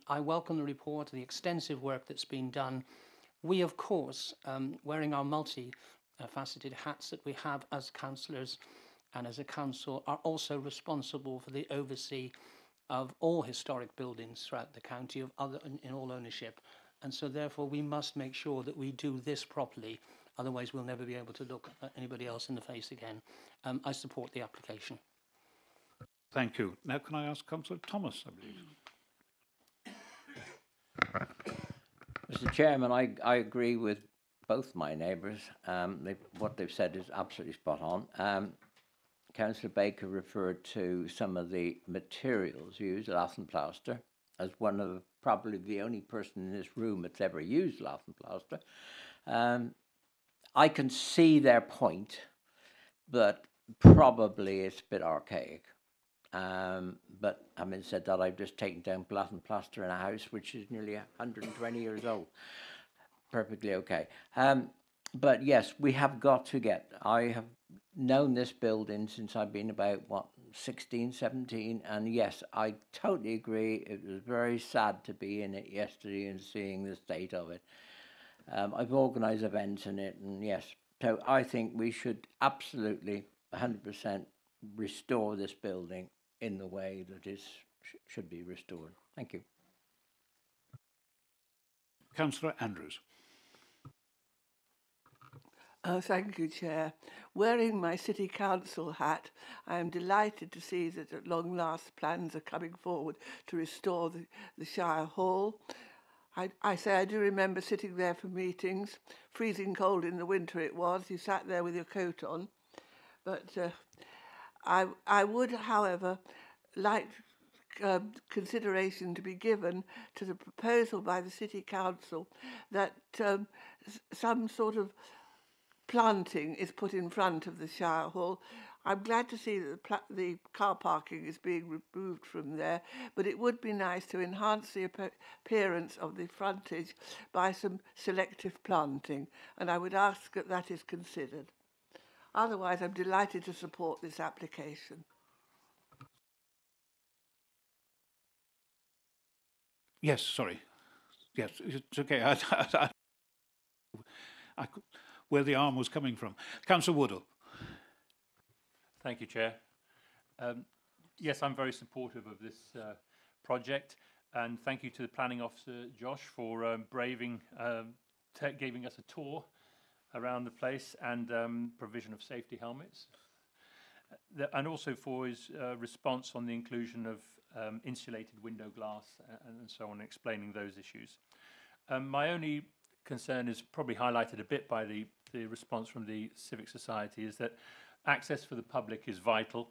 I welcome the report, the extensive work that's been done. We, of course, wearing our multi-faceted hats that we have as councillors and as a council, are also responsible for the oversee of all historic buildings throughout the county in all ownership. And so therefore we must make sure that we do this properly. Otherwise, we'll never be able to look at anybody else in the face again. I support the application. Thank you. Now, can I ask Councillor Thomas, I believe? Mr. Chairman, I agree with both my neighbours. What they've said is absolutely spot on. Councillor Baker referred to some of the materials used, lath and plaster, as one of probably the only person in this room that's ever used lath and plaster. I can see their point, but probably it's a bit archaic. But having said that, I've just taken down lath and plaster in a house which is nearly 120 years old. Perfectly okay. But yes, we have got to get, I have known this building since I've been about, 16, 17, and yes, I totally agree. It was very sad to be in it yesterday and seeing the state of it. I've organised events in it, and yes, so I think we should absolutely 100% restore this building in the way that it should be restored. Thank you. Councillor Andrews. Thank you, Chair. Wearing my City Council hat, I am delighted to see that at long last plans are coming forward to restore the Shire Hall. I do remember sitting there for meetings, freezing cold in the winter it was. You sat there with your coat on. But I would, however, like consideration to be given to the proposal by the City Council that some sort of planting is put in front of the Shire Hall. I'm glad to see that the car parking is being removed from there, but it would be nice to enhance the appearance of the frontage by some selective planting, and I would ask that that is considered. Otherwise, I'm delighted to support this application. Yes, sorry. Yes, it's okay. Where the arm was coming from. Councillor Woodall. Thank you, Chair. Yes, I'm very supportive of this project, and thank you to the Planning Officer, Josh, for giving us a tour around the place and provision of safety helmets. And also for his response on the inclusion of insulated window glass and so on, explaining those issues. My only concern is probably highlighted a bit by the response from the Civic Society, is that access for the public is vital.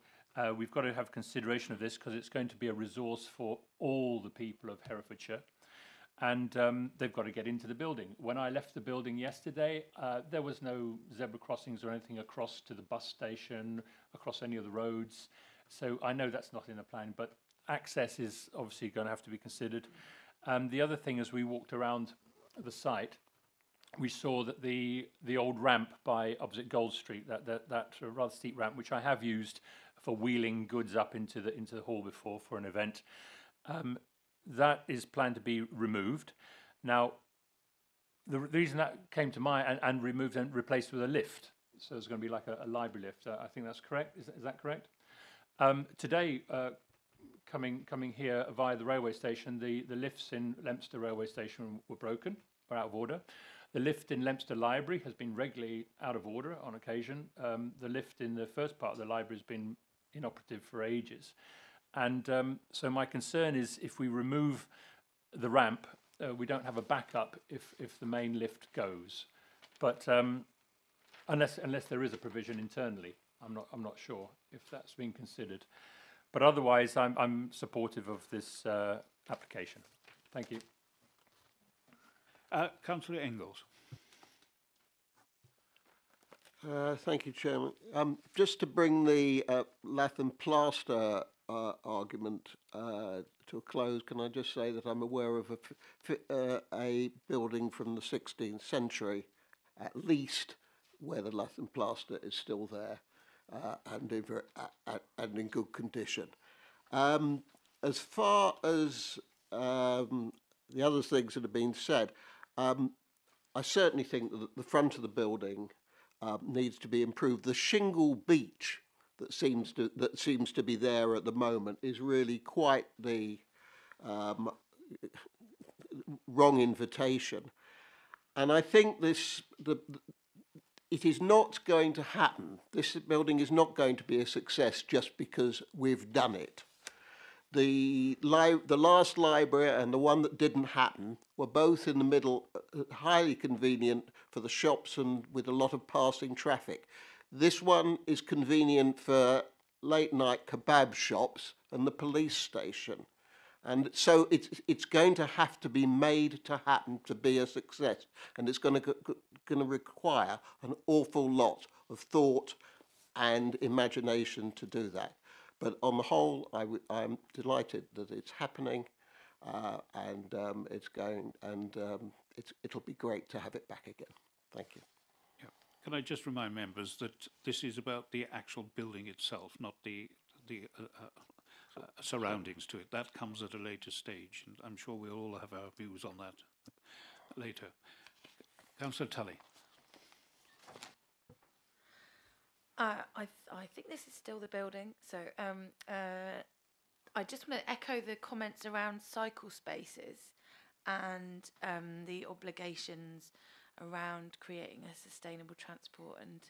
We've got to have consideration of this because it's going to be a resource for all the people of Herefordshire. and they've got to get into the building. When I left the building yesterday, there was no zebra crossings or anything across to the bus station, across any of the roads. So I know that's not in the plan, but access is obviously going to have to be considered. The other thing, as we walked around the site, we saw that the old ramp by opposite Gold Street, that rather steep ramp, which I have used for wheeling goods up into the hall before for an event, that is planned to be removed. Now, the reason that came to mind and removed and replaced with a lift, so there's going to be like a library lift. I think that's correct. Is that correct? Today, coming here via the railway station, the lifts in Leominster railway station were broken, were out of order. The lift in Leominster Library has been regularly out of order on occasion. The lift in the first part of the library has been inoperative for ages. And so my concern is if we remove the ramp, we don't have a backup if the main lift goes. But unless there is a provision internally, I'm not sure if that's been considered. But otherwise, I'm supportive of this application. Thank you. Councillor Engels. Thank you, Chairman. Just to bring the lath and plaster argument to a close, can I just say that I'm aware of a building from the 16th century, at least, where the lath and plaster is still there and in good condition. As far as the other things that have been said, I certainly think that the front of the building needs to be improved. The shingle beach that seems to be there at the moment is really quite the wrong invitation, and I think it is not going to happen. This building is not going to be a success just because we've done it. The last library and the one that didn't happen were both in the middle, highly convenient for the shops and with a lot of passing traffic. This one is convenient for late night kebab shops and the police station. And so it's going to have to be made to happen to be a success. And it's going to require an awful lot of thought and imagination to do that. But on the whole, I'm delighted that it's happening, and it'll be great to have it back again. Thank you. Yeah. Can I just remind members that this is about the actual building itself, not the surroundings to it. That comes at a later stage, and I'm sure we'll all have our views on that later. Councillor Tully. I think this is still the building, so I just want to echo the comments around cycle spaces and the obligations around creating a sustainable transport and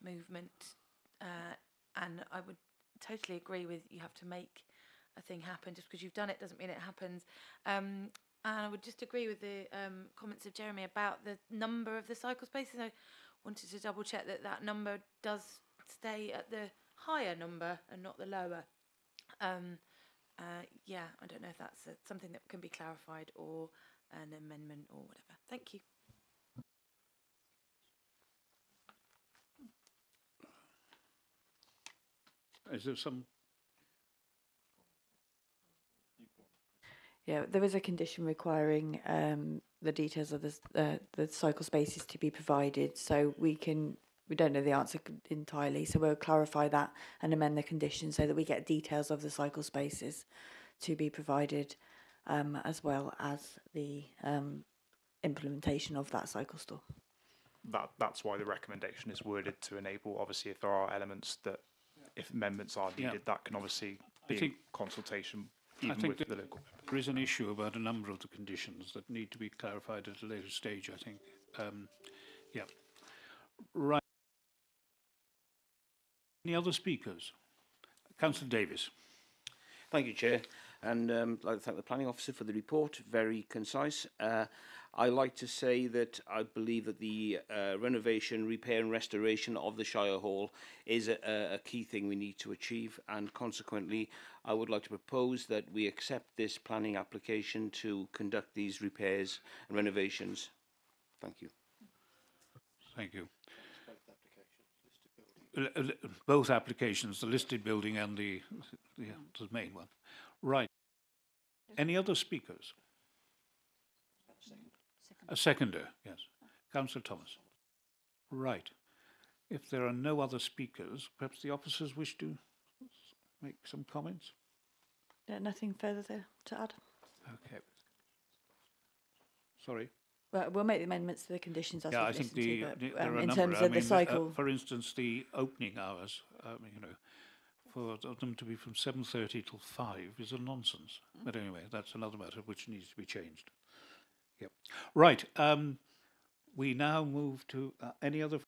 movement, and I would totally agree with you have to make a thing happen. Just because you've done it doesn't mean it happens. And I would just agree with the comments of Jeremy about the number of the cycle spaces. I wanted to double check that number does stay at the higher number and not the lower. Yeah, I don't know if that's something that can be clarified or an amendment or whatever. Thank you. Is there some? Yeah, there is a condition requiring the details of the cycle spaces to be provided, so we don't know the answer entirely, so we'll clarify that and amend the condition so that we get details of the cycle spaces to be provided, as well as the implementation of that cycle store. That's why the recommendation is worded to enable, obviously, if there are elements that, if amendments are needed, that can obviously be in consultation even with the local. There is an issue about a number of the conditions that need to be clarified at a later stage, I think. Yeah. Right. Any other speakers? Councillor Davis. Thank you, Chair. And I'd like to thank the planning officer for the report, very concise. I like to say that I believe that the renovation, repair and restoration of the Shire Hall is a key thing we need to achieve, and consequently I would like to propose that we accept this planning application to conduct these repairs and renovations. Thank you. Thank you. Both applications, the listed building and the main one. Right. Any other speakers? A seconder, yes. Councillor Thomas. Right. If there are no other speakers, perhaps the officers wish to make some comments? No, nothing further to add. Okay. Sorry. Well, we'll make the amendments to the conditions as Yeah, I we've think listened to, but, there are a in number. terms I of the mean, cycle. for instance, the opening hours, you know, for them to be from 7:30 till 5 is a nonsense. But anyway, that's another matter which needs to be changed. Yep. Right. We now move to any other.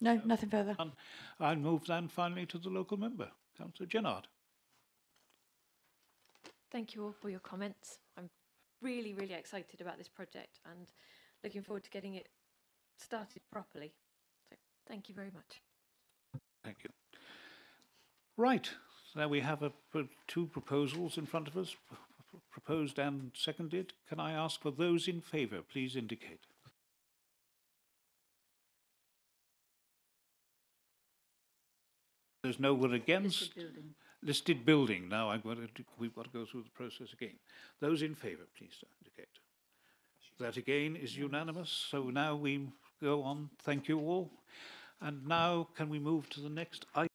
No, nothing further. I'll move then finally to the local member, Councillor Gennard. Thank you all for your comments. I'm really, really excited about this project and looking forward to getting it started properly. So thank you very much. Thank you. Right. So now we have two proposals in front of us, proposed and seconded. Can I ask for those in favour, please indicate. There's no one against. Listed building. Now we've got to go through the process again. Those in favour, please indicate. That again is unanimous. So now we go on. Thank you all. And now can we move to the next item?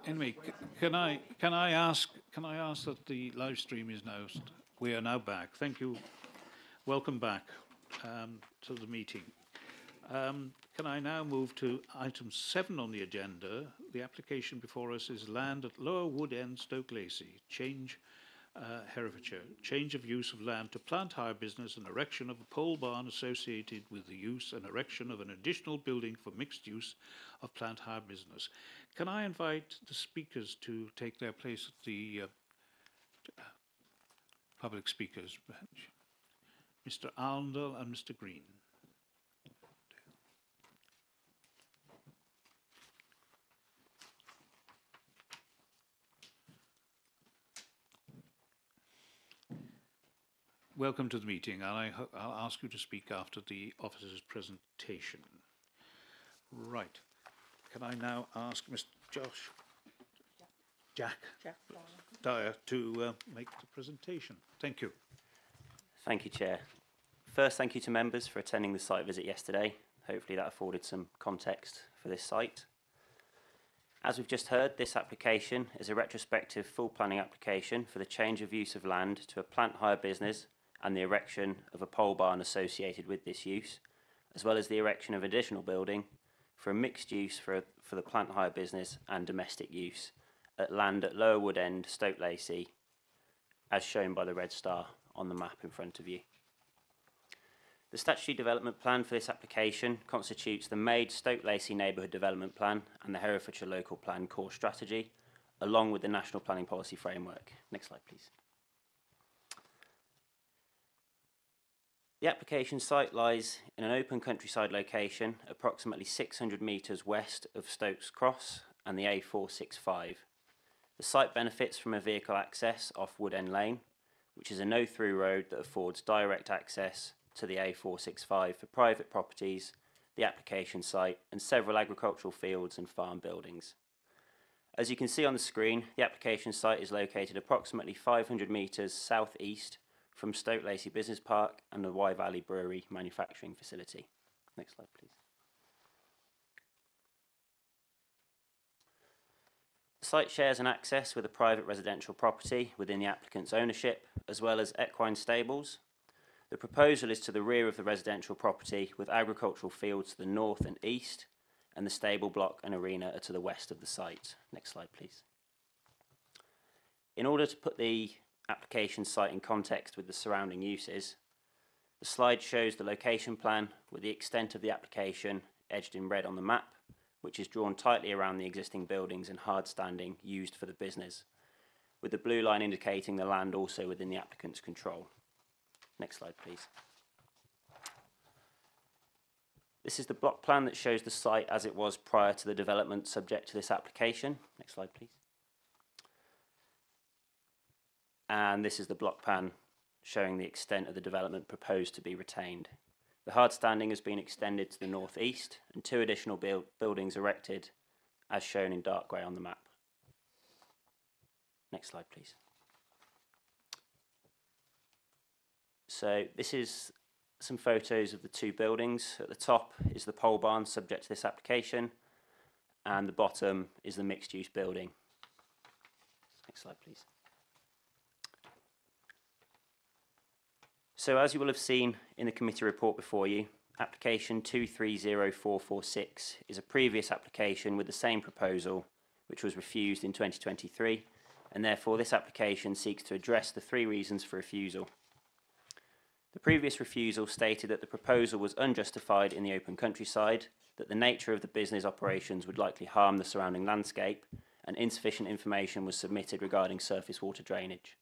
Anyway, can I ask that the live stream is now? We are now back. Thank you. Welcome back to the meeting. Can I now move to item 7 on the agenda? The application before us is land at Lower Wood End, Stoke Lacey, Herefordshire. Change of use of land to plant hire business and erection of a pole barn associated with the use and erection of an additional building for mixed use of plant hire business. Can I invite the speakers to take their place at the public speakers bench? Mr. Arundel and Mr. Green. Welcome to the meeting, and I'll ask you to speak after the officer's presentation. Right. Can I now ask Mr. Jack Dyer to make the presentation? Thank you. Thank you, Chair. First, thank you to members for attending the site visit yesterday. Hopefully that afforded some context for this site. As we've just heard, this application is a retrospective full planning application for the change of use of land to a plant hire business and the erection of a pole barn associated with this use, as well as the erection of additional building for a mixed use for the plant hire business and domestic use at land at Lower Wood End, Stoke Lacey, as shown by the red star on the map in front of you. The statutory development plan for this application constitutes the MADE Stoke Lacey Neighbourhood Development Plan and the Herefordshire Local Plan Core Strategy, along with the National Planning Policy Framework. Next slide, please. The application site lies in an open countryside location approximately 600 metres west of Stokes Cross and the A465. The site benefits from a vehicle access off Wood End Lane, which is a no-through road that affords direct access to the A465 for private properties, the application site, and several agricultural fields and farm buildings. As you can see on the screen, the application site is located approximately 500 metres south-east from Stoke Lacey Business Park and the Wye Valley Brewery manufacturing facility. Next slide, please. The site shares an access with a private residential property within the applicant's ownership, as well as equine stables. The proposal is to the rear of the residential property, with agricultural fields to the north and east, and the stable block and arena are to the west of the site. Next slide, please. In order to put the application site in context with the surrounding uses, the slide shows the location plan with the extent of the application edged in red on the map, which is drawn tightly around the existing buildings and hard standing used for the business, with the blue line indicating the land also within the applicant's control. Next slide, please. This is the block plan that shows the site as it was prior to the development subject to this application. Next slide, please. And this is the block plan showing the extent of the development proposed to be retained. The hard standing has been extended to the northeast and 2 additional buildings erected as shown in dark grey on the map. Next slide, please. So this is some photos of the 2 buildings. At the top is the pole barn subject to this application, and the bottom is the mixed use building. Next slide, please. So as you will have seen in the committee report before you, application 230446 is a previous application with the same proposal, which was refused in 2023, and therefore this application seeks to address the 3 reasons for refusal. The previous refusal stated that the proposal was unjustified in the open countryside, that the nature of the business operations would likely harm the surrounding landscape, and insufficient information was submitted regarding surface water drainage.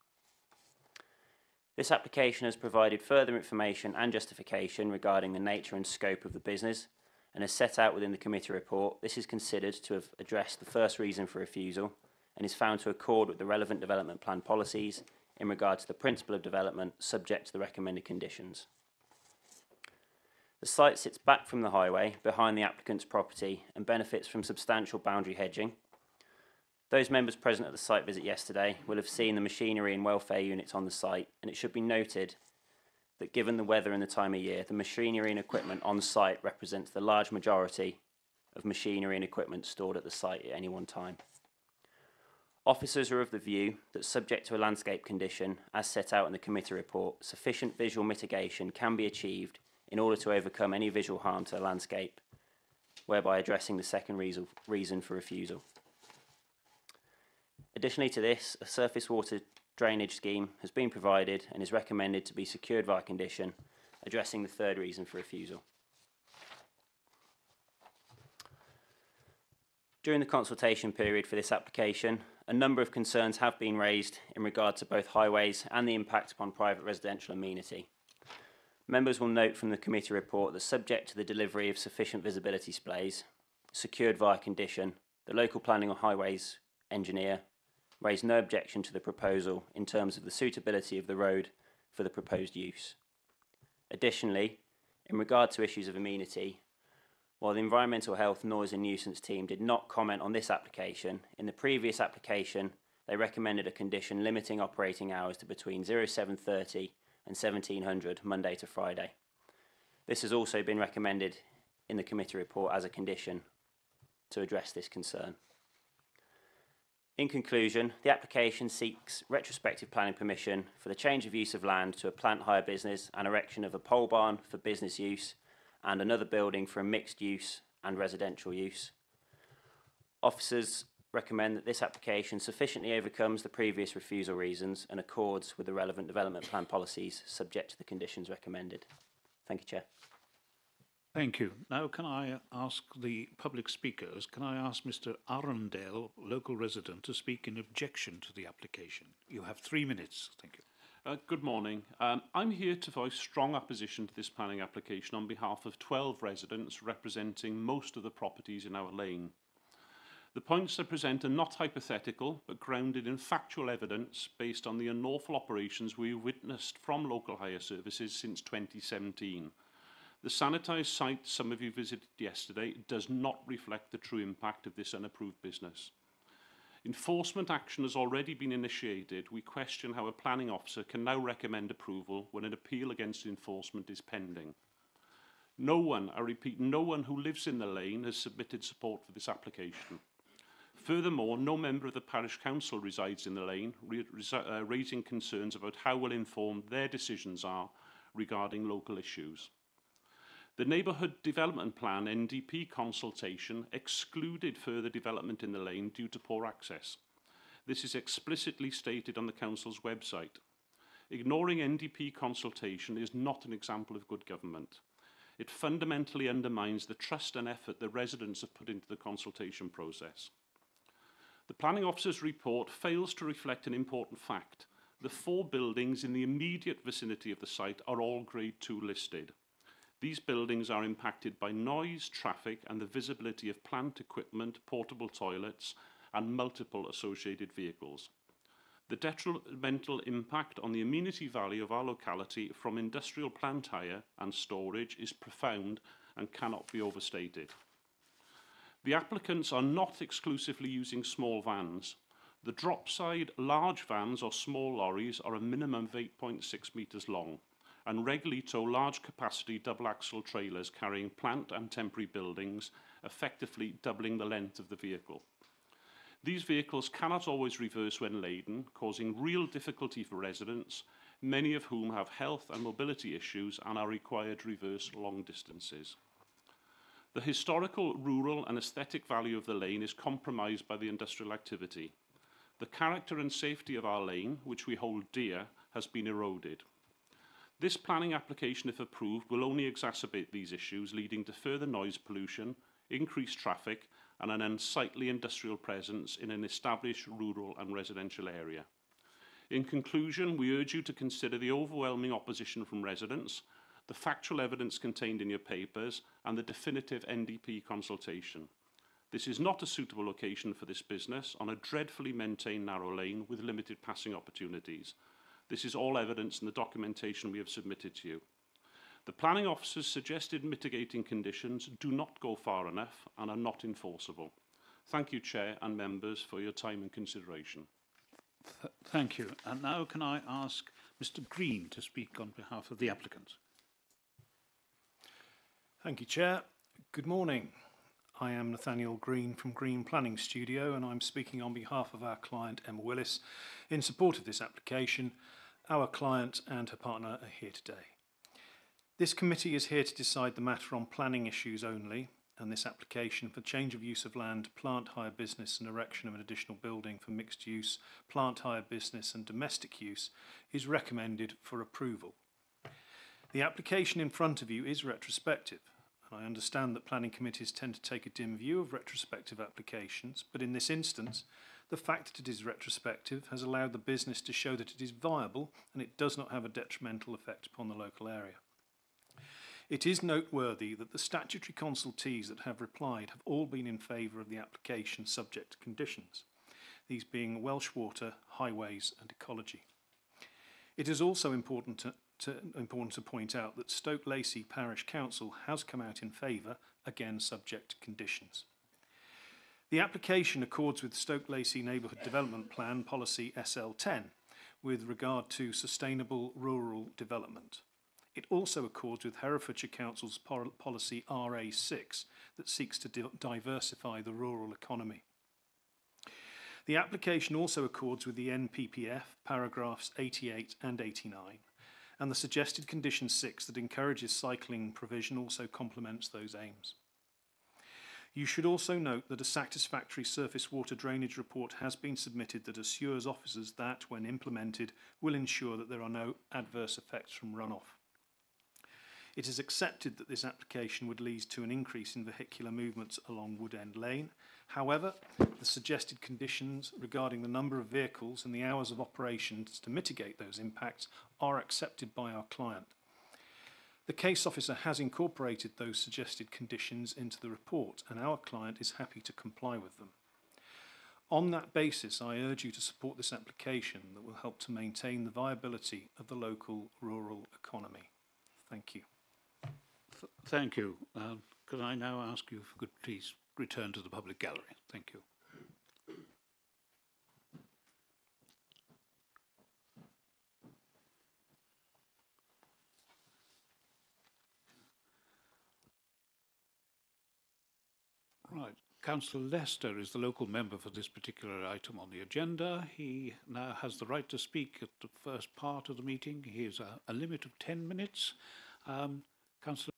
This application has provided further information and justification regarding the nature and scope of the business, and as set out within the committee report, this is considered to have addressed the first reason for refusal and is found to accord with the relevant development plan policies in regard to the principle of development subject to the recommended conditions. The site sits back from the highway behind the applicant's property and benefits from substantial boundary hedging. Those members present at the site visit yesterday will have seen the machinery and welfare units on the site, and it should be noted that given the weather and the time of year, the machinery and equipment on site represents the large majority of machinery and equipment stored at the site at any one time. Officers are of the view that, subject to a landscape condition, as set out in the committee report, sufficient visual mitigation can be achieved in order to overcome any visual harm to the landscape, whereby addressing the second reason for refusal. Additionally to this, a surface water drainage scheme has been provided and is recommended to be secured via condition, addressing the third reason for refusal. During the consultation period for this application, a number of concerns have been raised in regard to both highways and the impact upon private residential amenity. Members will note from the committee report that, subject to the delivery of sufficient visibility displays, secured via condition, the local planning or highways engineer raised no objection to the proposal in terms of the suitability of the road for the proposed use. Additionally, in regard to issues of amenity, while the Environmental Health, Noise and Nuisance team did not comment on this application, in the previous application they recommended a condition limiting operating hours to between 07:30 and 1700 Monday to Friday. This has also been recommended in the committee report as a condition to address this concern. In conclusion, the application seeks retrospective planning permission for the change of use of land to a plant hire business and erection of a pole barn for business use and another building for a mixed use and residential use. Officers recommend that this application sufficiently overcomes the previous refusal reasons and accords with the relevant development plan policies, subject to the conditions recommended. Thank you, Chair. Thank you. Now can I ask the public speakers, can I ask Mr. Arundel, local resident, to speak in objection to the application? You have 3 minutes. Thank you. Good morning. I'm here to voice strong opposition to this planning application on behalf of 12 residents representing most of the properties in our lane. The points I present are not hypothetical, but grounded in factual evidence based on the unlawful operations we've witnessed from local hire services since 2017. The sanitised site some of you visited yesterday does not reflect the true impact of this unapproved business. Enforcement action has already been initiated. We question how a planning officer can now recommend approval when an appeal against enforcement is pending. No one, I repeat, no one who lives in the lane has submitted support for this application. Furthermore, no member of the parish council resides in the lane, raising concerns about how well informed their decisions are regarding local issues. The Neighbourhood Development Plan NDP consultation excluded further development in the lane due to poor access. This is explicitly stated on the Council's website. Ignoring NDP consultation is not an example of good government. It fundamentally undermines the trust and effort the residents have put into the consultation process. The Planning Officer's report fails to reflect an important fact. The 4 buildings in the immediate vicinity of the site are all Grade 2 listed. These buildings are impacted by noise, traffic and the visibility of plant equipment, portable toilets and multiple associated vehicles. The detrimental impact on the amenity value of our locality from industrial plant hire and storage is profound and cannot be overstated. The applicants are not exclusively using small vans. The drop-side large vans or small lorries are a minimum of 8.6 metres long and regularly tow large capacity double axle trailers carrying plant and temporary buildings, effectively doubling the length of the vehicle. These vehicles cannot always reverse when laden, causing real difficulty for residents, many of whom have health and mobility issues and are required to reverse long distances. The historical, rural and aesthetic value of the lane is compromised by the industrial activity. The character and safety of our lane, which we hold dear, has been eroded. This planning application, if approved, will only exacerbate these issues, leading to further noise pollution, increased traffic and an unsightly industrial presence in an established rural and residential area. In conclusion, we urge you to consider the overwhelming opposition from residents, the factual evidence contained in your papers and the definitive NDP consultation. This is not a suitable location for this business on a dreadfully maintained narrow lane with limited passing opportunities. This is all evidence in the documentation we have submitted to you. The planning officer's suggested mitigating conditions do not go far enough and are not enforceable. Thank you, Chair and members, for your time and consideration. Thank you. And now can I ask Mr. Green to speak on behalf of the applicant? Thank you, Chair. Good morning. I am Nathaniel Green from Green Planning Studio, and I'm speaking on behalf of our client Emma Willis in support of this application. Our client and her partner are here today. This committee is here to decide the matter on planning issues only, and this application for change of use of land, plant hire business and erection of an additional building for mixed use, plant hire business and domestic use is recommended for approval. The application in front of you is retrospective, and I understand that planning committees tend to take a dim view of retrospective applications, but in this instance, the fact that it is retrospective has allowed the business to show that it is viable and it does not have a detrimental effect upon the local area. It is noteworthy that the statutory consultees that have replied have all been in favour of the application subject to conditions, these being Welsh Water, Highways and Ecology. It is also important to point out that Stoke Lacey Parish Council has come out in favour, again subject to conditions. The application accords with Stoke Lacey Neighbourhood Development Plan Policy SL10 with regard to sustainable rural development. It also accords with Herefordshire Council's policy RA6 that seeks to diversify the rural economy. The application also accords with the NPPF paragraphs 88 and 89, and the suggested condition 6 that encourages cycling provision also complements those aims. You should also note that a satisfactory surface water drainage report has been submitted that assures officers that, when implemented, will ensure that there are no adverse effects from runoff. It is accepted that this application would lead to an increase in vehicular movements along Wood End Lane. However, the suggested conditions regarding the number of vehicles and the hours of operations to mitigate those impacts are accepted by our client. The case officer has incorporated those suggested conditions into the report, and our client is happy to comply with them. On that basis, I urge you to support this application that will help to maintain the viability of the local rural economy. Thank you. Thank you. Could I now ask you if you could please return to the public gallery? Thank you. Right. Councillor Lester is the local member for this particular item on the agenda. He now has the right to speak at the first part of the meeting. He has a limit of 10 minutes. Councillor.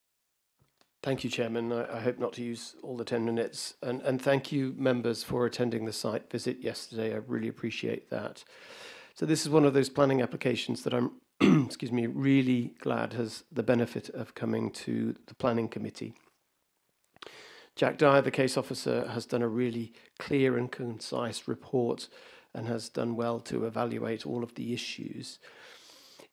Thank you, Chairman. I hope not to use all the 10 minutes. And thank you, members, for attending the site visit yesterday. I really appreciate that. So this is one of those planning applications that I'm excuse me, really glad has the benefit of coming to the Planning Committee. Jack Dyer, the case officer, has done a really clear and concise report and has done well to evaluate all of the issues.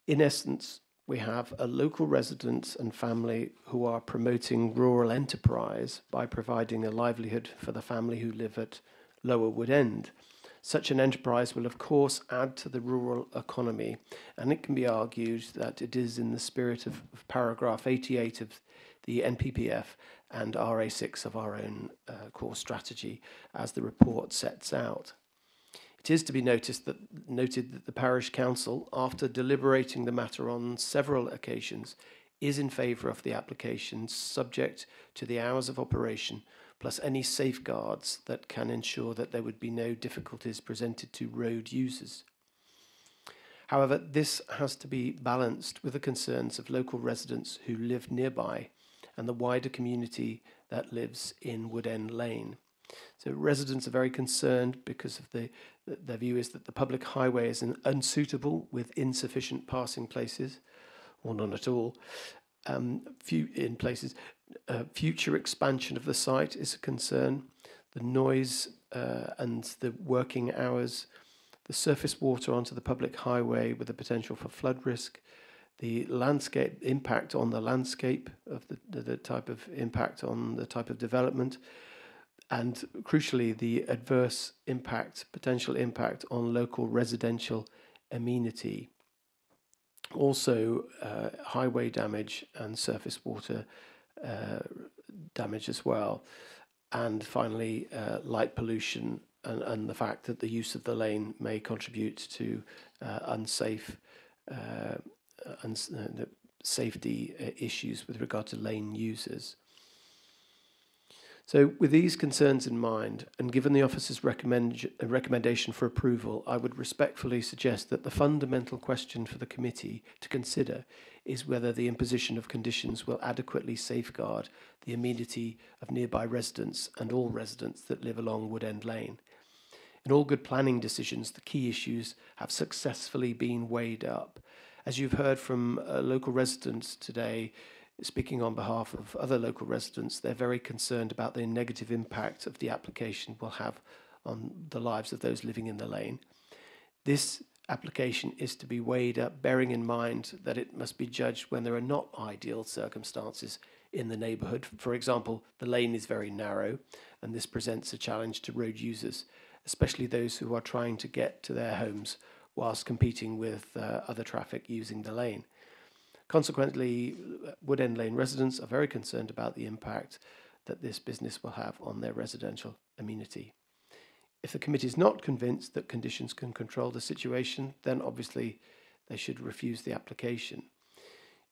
In essence, we have a local residents and family who are promoting rural enterprise by providing a livelihood for the family who live at Lower Wood End. Such an enterprise will, of course, add to the rural economy, and it can be argued that it is in the spirit of paragraph 88 of the NPPF and RA6 of our own core strategy, as the report sets out. It is to be noted that the Parish Council, after deliberating the matter on several occasions, is in favour of the application subject to the hours of operation, plus any safeguards that can ensure that there would be no difficulties presented to road users. However, this has to be balanced with the concerns of local residents who live nearby and the wider community that lives in Wood End Lane. So residents are very concerned because of their view is that the public highway is unsuitable with insufficient passing places, or none at all. In places, future expansion of the site is a concern. The noise and the working hours, the surface water onto the public highway with the potential for flood risk, the landscape impact on the landscape of the type of impact on the type of development, and crucially, the adverse impact, potential impact on local residential amenity. Also, highway damage and surface water damage as well. And finally, light pollution and the fact that the use of the lane may contribute to unsafe safety issues with regard to lane users. So with these concerns in mind, and given the officer's recommendation for approval, I would respectfully suggest that the fundamental question for the committee to consider is whether the imposition of conditions will adequately safeguard the amenity of nearby residents and all residents that live along Wood End Lane. In all good planning decisions, the key issues have successfully been weighed up. As you've heard from local residents today, speaking on behalf of other local residents, they're very concerned about the negative impact of the application will have on the lives of those living in the lane. This application is to be weighed up, bearing in mind that it must be judged when there are not ideal circumstances in the neighbourhood. For example, the lane is very narrow, and this presents a challenge to road users, especially those who are trying to get to their homes whilst competing with other traffic using the lane. Consequently, Wood End Lane residents are very concerned about the impact that this business will have on their residential amenity. If the committee is not convinced that conditions can control the situation, then obviously they should refuse the application.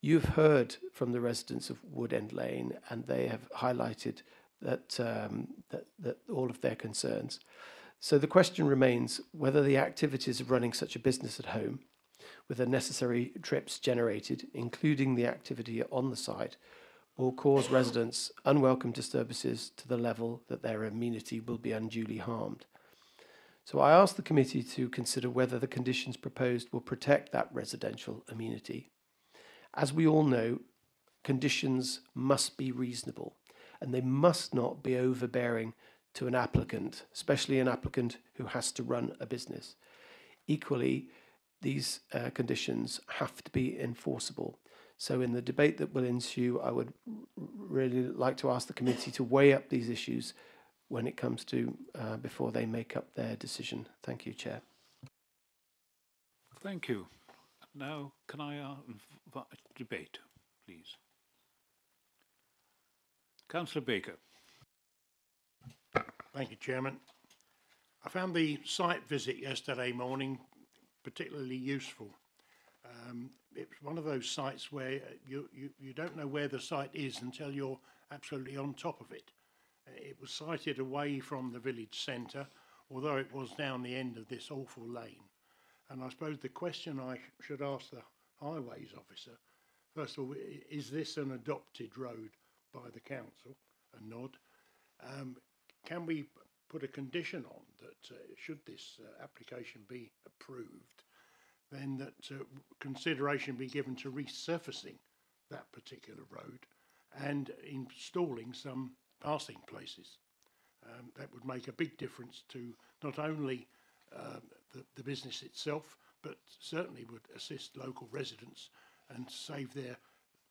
You've heard from the residents of Wood End Lane, and they have highlighted that, that all of their concerns. So the question remains whether the activities of running such a business at home, with the necessary trips generated, including the activity on the site, will cause residents unwelcome disturbances to the level that their amenity will be unduly harmed. So I ask the committee to consider whether the conditions proposed will protect that residential amenity. As we all know, conditions must be reasonable, and they must not be overbearing to an applicant, especially an applicant who has to run a business. Equally, these conditions have to be enforceable. So in the debate that will ensue, I would really like to ask the committee to weigh up these issues when it comes to before they make up their decision. Thank you, Chair. Thank you. Now, can I invite debate, please? Councillor Baker. Thank you, Chairman. I found the site visit yesterday morning particularly useful. It's one of those sites where you don't know where the site is until you're absolutely on top of it. It was sited away from the village centre, although it was down the end of this awful lane. And I suppose the question I should ask the highways officer, first of all, is this an adopted road by the council? A nod. Can we put a condition on that should this application be approved, then that consideration be given to resurfacing that particular road and installing some passing places. That would make a big difference to not only the business itself, but certainly would assist local residents and save their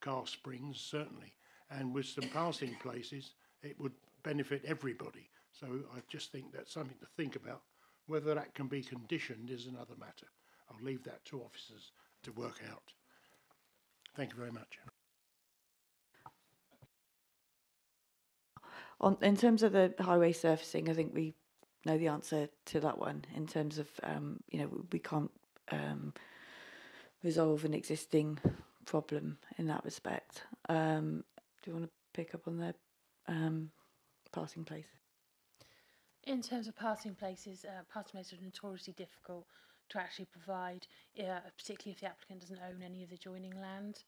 car springs, certainly. And with some passing places, it would benefit everybody. So I just think that's something to think about. Whether that can be conditioned is another matter. I'll leave that to officers to work out. Thank you very much. In terms of the highway surfacing, I think we know the answer to that one. In terms of, we can't resolve an existing problem in that respect. Do you want to pick up on the passing place? In terms of passing places are notoriously difficult to actually provide, particularly if the applicant doesn't own any of the adjoining land.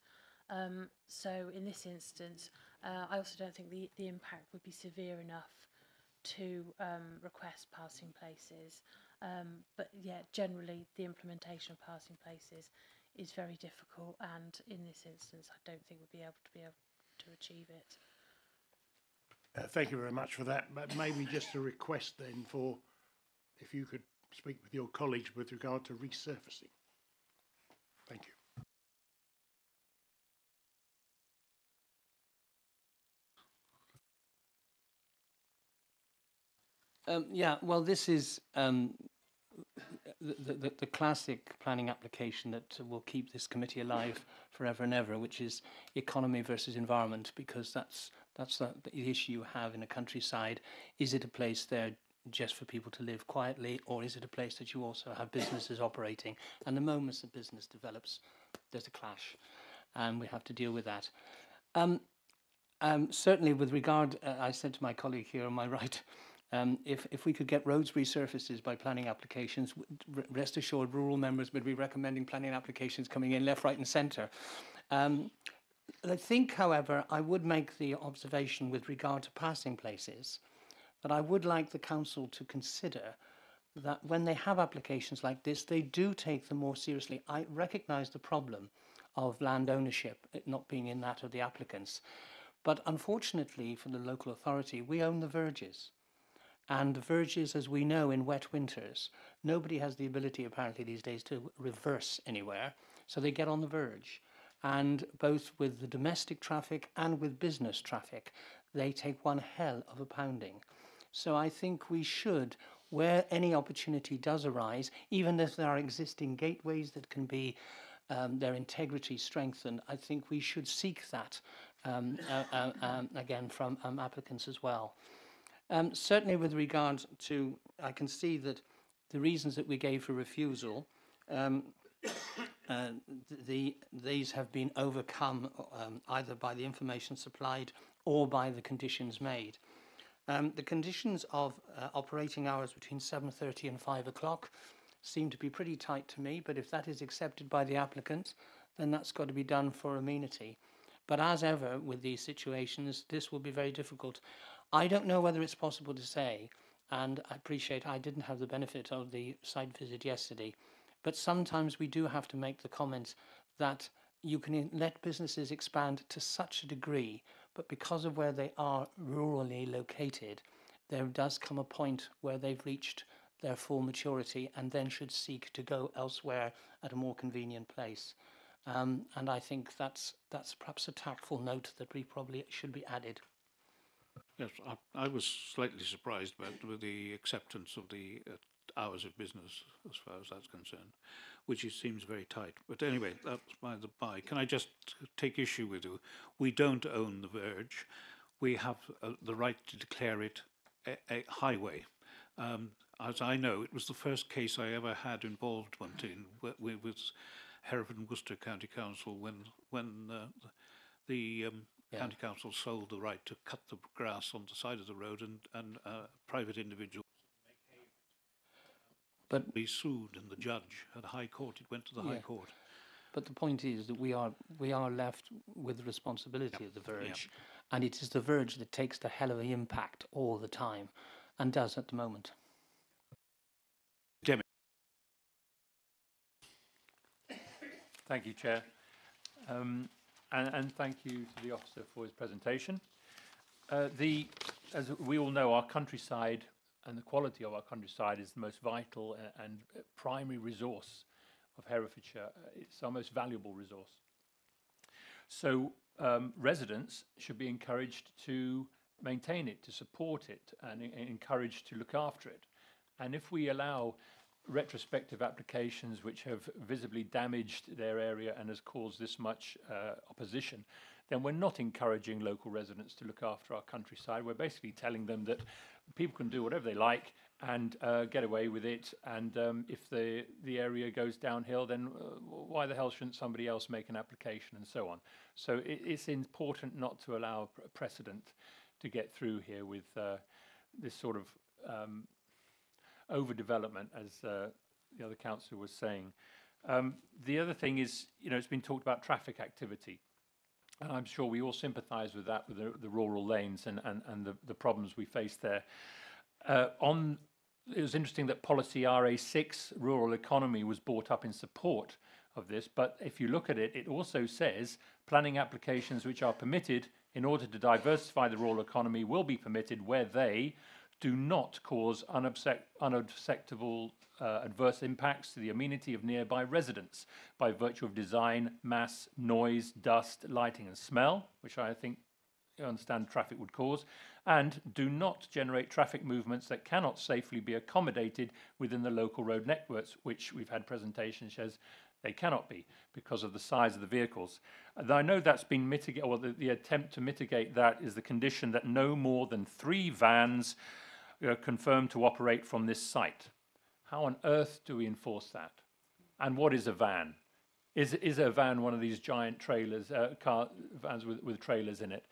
So in this instance, I also don't think the impact would be severe enough to request passing places. But yeah, generally the implementation of passing places is very difficult, and in this instance, I don't think we'll be able to achieve it. Thank you very much for that. But maybe just a request then for if you could speak with your colleagues with regard to resurfacing. Thank you. Yeah, well, this is the classic planning application that will keep this committee alive forever and ever, which is economy versus environment, because that's the issue you have in a countryside. Is it a place there just for people to live quietly, or is it a place that you also have businesses operating? And the moment the business develops, there's a clash, and we have to deal with that. Certainly with regard, I said to my colleague here on my right, if we could get roads resurfaces by planning applications, rest assured rural members would be recommending planning applications coming in left, right and centre. I think, however, I would make the observation with regard to passing places that I would like the council to consider that when they have applications like this, they do take them more seriously. I recognise the problem of land ownership, it not being in that of the applicants. But unfortunately for the local authority, we own the verges. And the verges, as we know, in wet winters, nobody has the ability apparently these days to reverse anywhere. So they get on the verge. And both with the domestic traffic and with business traffic, they take one hell of a pounding. So I think we should, where any opportunity does arise, even if there are existing gateways that can be their integrity strengthened, I think we should seek that again from applicants as well. Certainly with regard to, I can see that the reasons that we gave for refusal, these have been overcome either by the information supplied or by the conditions made. The conditions of operating hours between 7:30 and 5 o'clock seem to be pretty tight to me, but if that is accepted by the applicant, then that's got to be done for amenity. But as ever with these situations, this will be very difficult. I don't know whether it's possible to say, and I appreciate I didn't have the benefit of the site visit yesterday, but sometimes we do have to make the comment that you can let businesses expand to such a degree, but because of where they are rurally located, there does come a point where they've reached their full maturity and then should seek to go elsewhere at a more convenient place. And I think that's perhaps a tactful note that we probably should be added. Yes, I was slightly surprised with the acceptance of the hours of business as far as that's concerned, which it seems very tight. But anyway, that's by the by. Can I just take issue with you? We don't own the verge. We have the right to declare it a highway. As I know, it was the first case I ever had involved with Hereford and Worcester County Council when the County Council sold the right to cut the grass on the side of the road and private individuals but be sued, and the judge at High Court, it went to the High Court. But the point is that we are left with the responsibility of the verge, and it is the verge that takes the hell of an impact all the time, and does at the moment. Demi. Thank you, Chair. And thank you to the officer for his presentation. As we all know, our countryside and the quality of our countryside is the most vital and primary resource of Herefordshire. It's our most valuable resource. So residents should be encouraged to maintain it, to support it, and encouraged to look after it. And if we allow retrospective applications which have visibly damaged their area and has caused this much opposition, then we're not encouraging local residents to look after our countryside. We're basically telling them that people can do whatever they like and get away with it, and if the area goes downhill, then why the hell shouldn't somebody else make an application, and so on. So it's important not to allow a precedent to get through here with this sort of overdevelopment, as the other councillor was saying. The other thing is, it's been talked about traffic activity. And I'm sure we all sympathise with that, with the rural lanes and the problems we face there. It was interesting that policy RA6, rural economy, was brought up in support of this. But if you look at it, it also says planning applications which are permitted in order to diversify the rural economy will be permitted where they do not cause unacceptable adverse impacts to the amenity of nearby residents by virtue of design, mass, noise, dust, lighting and smell, which I think you understand traffic would cause, and do not generate traffic movements that cannot safely be accommodated within the local road networks, which we've had presentations shows they cannot be because of the size of the vehicles. And I know that's been mitigated, or the attempt to mitigate that is the condition that no more than 3 vans confirmed to operate from this site. How on earth do we enforce that? And what is a van? Is a van one of these giant trailers, car vans with trailers in it?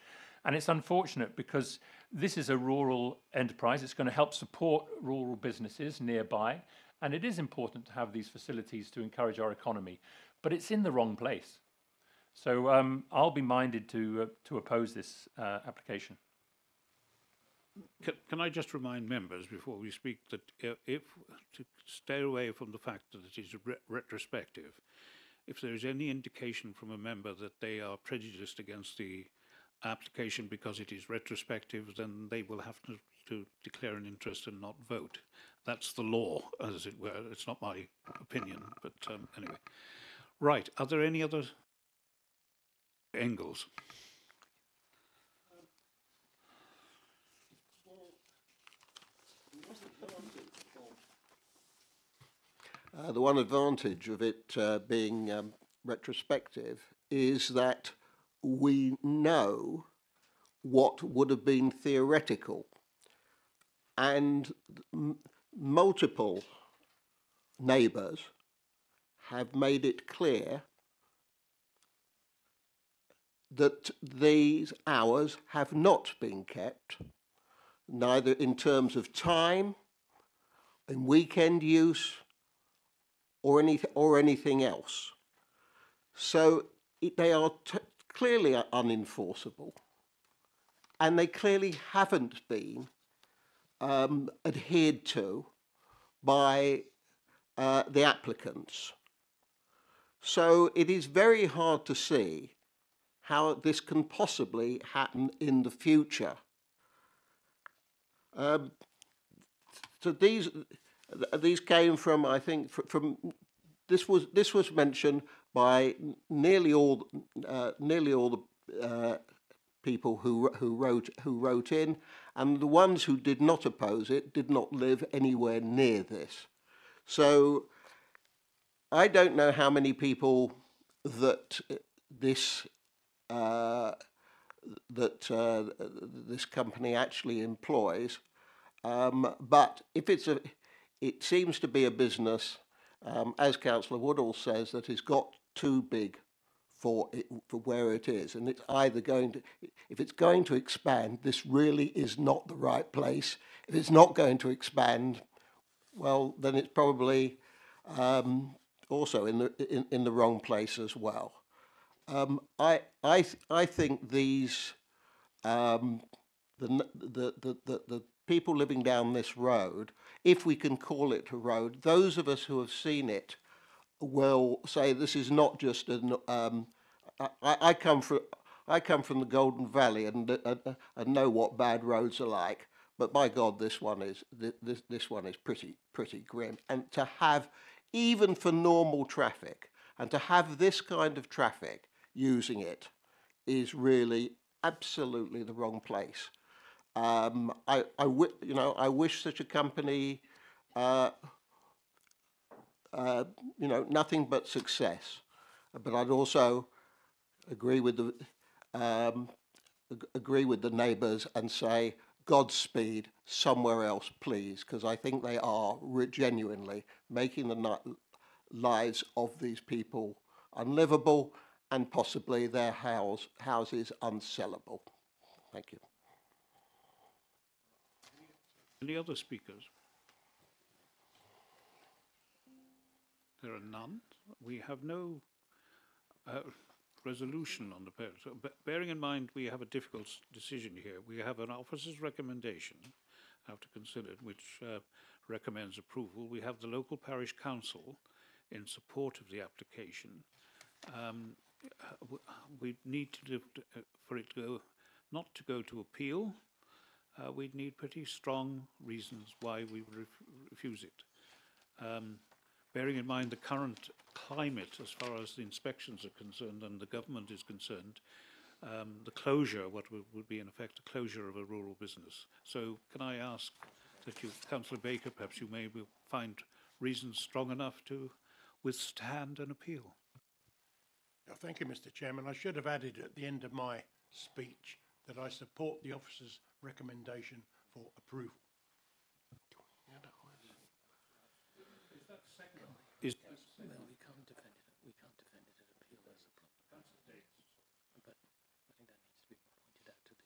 And it's unfortunate because this is a rural enterprise. It's going to help support rural businesses nearby. And it is important to have these facilities to encourage our economy. But it's in the wrong place. So I'll be minded to oppose this application. Can I just remind members before we speak that if to stay away from the fact that it is retrospective, if there is any indication from a member that they are prejudiced against the application because it is retrospective, then they will have to declare an interest and not vote. That's the law, as it were. It's not my opinion, but anyway. Right, are there any other Engels? The one advantage of it being retrospective is that we know what would have been theoretical, and multiple neighbours have made it clear that these hours have not been kept, neither in terms of time, in weekend use, or anything else. So they are clearly unenforceable, and they clearly haven't been adhered to by the applicants. So it is very hard to see how this can possibly happen in the future. So these came from, I think, from this was mentioned by nearly all the people who wrote in, and the ones who did not oppose it did not live anywhere near this. So I don't know how many people that this this company actually employs, but if it seems to be a business, as Councillor Woodall says, that has got too big for where it is, and it's either going to, if it's going to expand, this really is not the right place. If it's not going to expand, well, then it's probably also in the wrong place as well. I think these the people living down this road, if we can call it a road, those of us who have seen it will say this is not just an. I come from the Golden Valley and know what bad roads are like. But by God, this one is pretty grim. And to have, even for normal traffic, and to have this kind of traffic using it is really absolutely the wrong place. I wish such a company, nothing but success. But I'd also agree with the neighbours and say, Godspeed somewhere else, please, because I think they are genuinely making the lives of these people unlivable and possibly their houses unsellable. Thank you. Any other speakers? There are none. We have no resolution on the paper. So, bearing in mind we have a difficult decision here, we have an officer's recommendation, have to consider it, which recommends approval. We have the local parish council in support of the application. We need to for it to go, not to go to appeal. We'd need pretty strong reasons why we would refuse it. Bearing in mind the current climate as far as the inspections are concerned and the government is concerned, the closure, what would be in effect a closure of a rural business. So can I ask that you, Councillor Baker, perhaps you may find reasons strong enough to withstand an appeal? Thank you, Mr. Chairman. I should have added at the end of my speech that I support the officer's recommendation for approval. Well, we can't defend it. We can't defend it at appeal. There's a problem. But I think that needs to be pointed out to the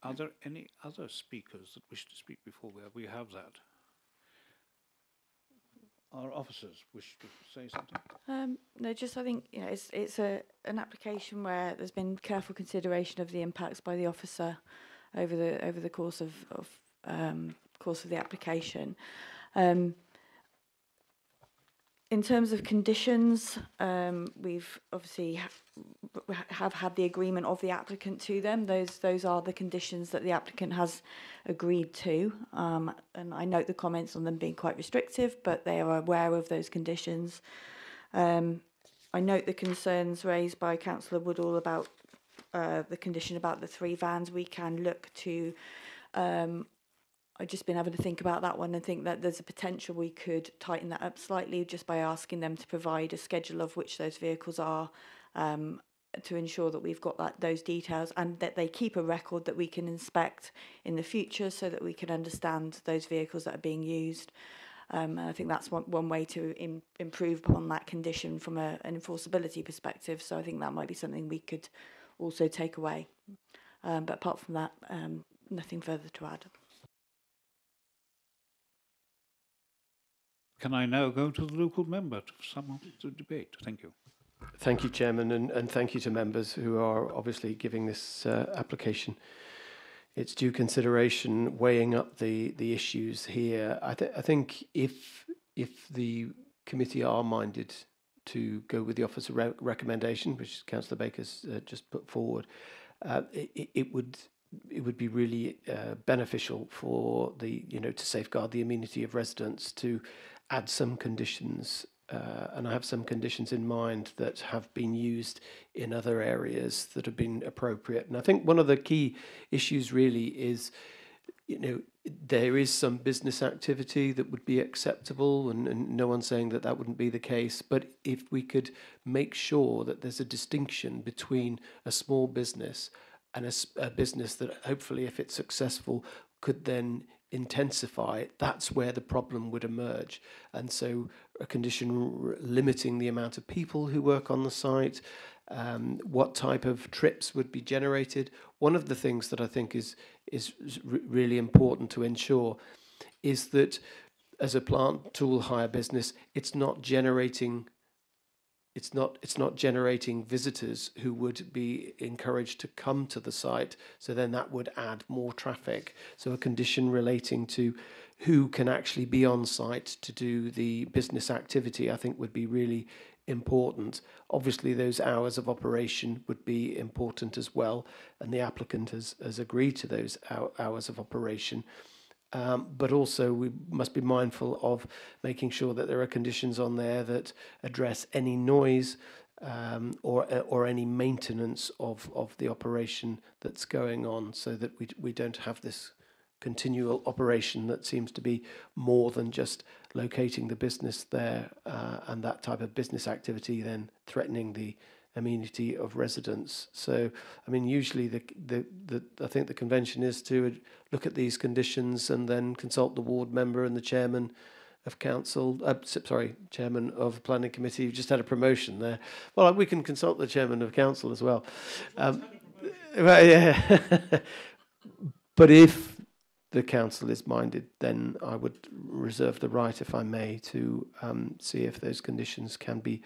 Are there any other speakers that wish to speak before we have that? Our officers wish to say something? No, just I think it's an application where there's been careful consideration of the impacts by the officer over the course of the application. In terms of conditions, we've obviously have had the agreement of the applicant to them. Those are the conditions that the applicant has agreed to. And I note the comments on them being quite restrictive, but they are aware of those conditions. I note the concerns raised by Councillor Woodall about the condition about the 3 vans. We can look to I've just been having to think about that one and think that there's a potential we could tighten that up slightly just by asking them to provide a schedule of which those vehicles are, to ensure that we've got those details and that they keep a record that we can inspect in the future so that we can understand those vehicles that are being used. And I think that's one way to improve upon that condition from an enforceability perspective. So I think that might be something we could also take away. But apart from that, nothing further to add. Can I now go to the local member to sum up the debate? Thank you. Thank you, Chairman, and thank you to members who are obviously giving this application its due consideration, weighing up the issues here. I think if the committee are minded to go with the officer recommendation, which Councillor Baker's just put forward, it would be really beneficial for to safeguard the amenity of residents to add some conditions, and I have some conditions in mind that have been used in other areas that have been appropriate. And I think one of the key issues really is, there is some business activity that would be acceptable, and no one's saying that that wouldn't be the case. But if we could make sure that there's a distinction between a small business and a business that hopefully, if it's successful, could then intensify, that's where the problem would emerge. And so a condition limiting the amount of people who work on the site, what type of trips would be generated. One of the things that I think is really important to ensure is that as a plant tool hire business, it's not generating visitors who would be encouraged to come to the site, so then that would add more traffic. So a condition relating to who can actually be on site to do the business activity, I think, would be really important. Obviously, those hours of operation would be important as well, and the applicant has agreed to those hours of operation. But also we must be mindful of making sure that there are conditions on there that address any noise or any maintenance of the operation that's going on, so that we don't have this continual operation that seems to be more than just locating the business there, and that type of business activity then threatening the amenity of residents. So, I mean, usually I think the convention is to look at these conditions and then consult the ward member and the chairman of council. Chairman of the planning committee. You've just had a promotion there. Well, we can consult the chairman of council as well. Yeah. But if the council is minded, then I would reserve the right, if I may, to see if those conditions can be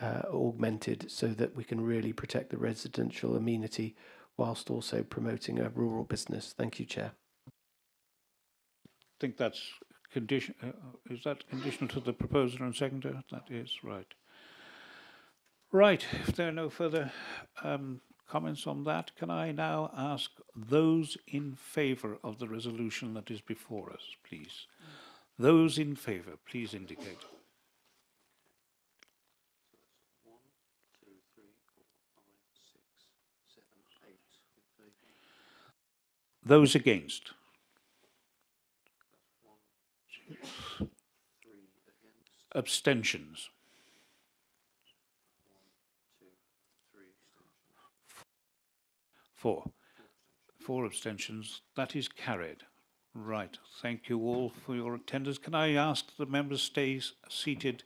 augmented so that we can really protect the residential amenity whilst also promoting a rural business. Thank you, Chair. I think that's condition. Is that conditional to the proposer and seconder? That is right. Right. If there are no further comments on that, can I now ask those in favour of the resolution that is before us, please? Those in favour, please indicate. Those against? Abstentions? 4. 4 abstentions. That is carried. Right. Thank you all for your attendance. Can I ask the members stay seated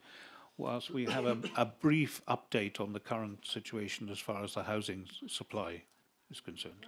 whilst we have a brief update on the current situation as far as the housing supply is concerned?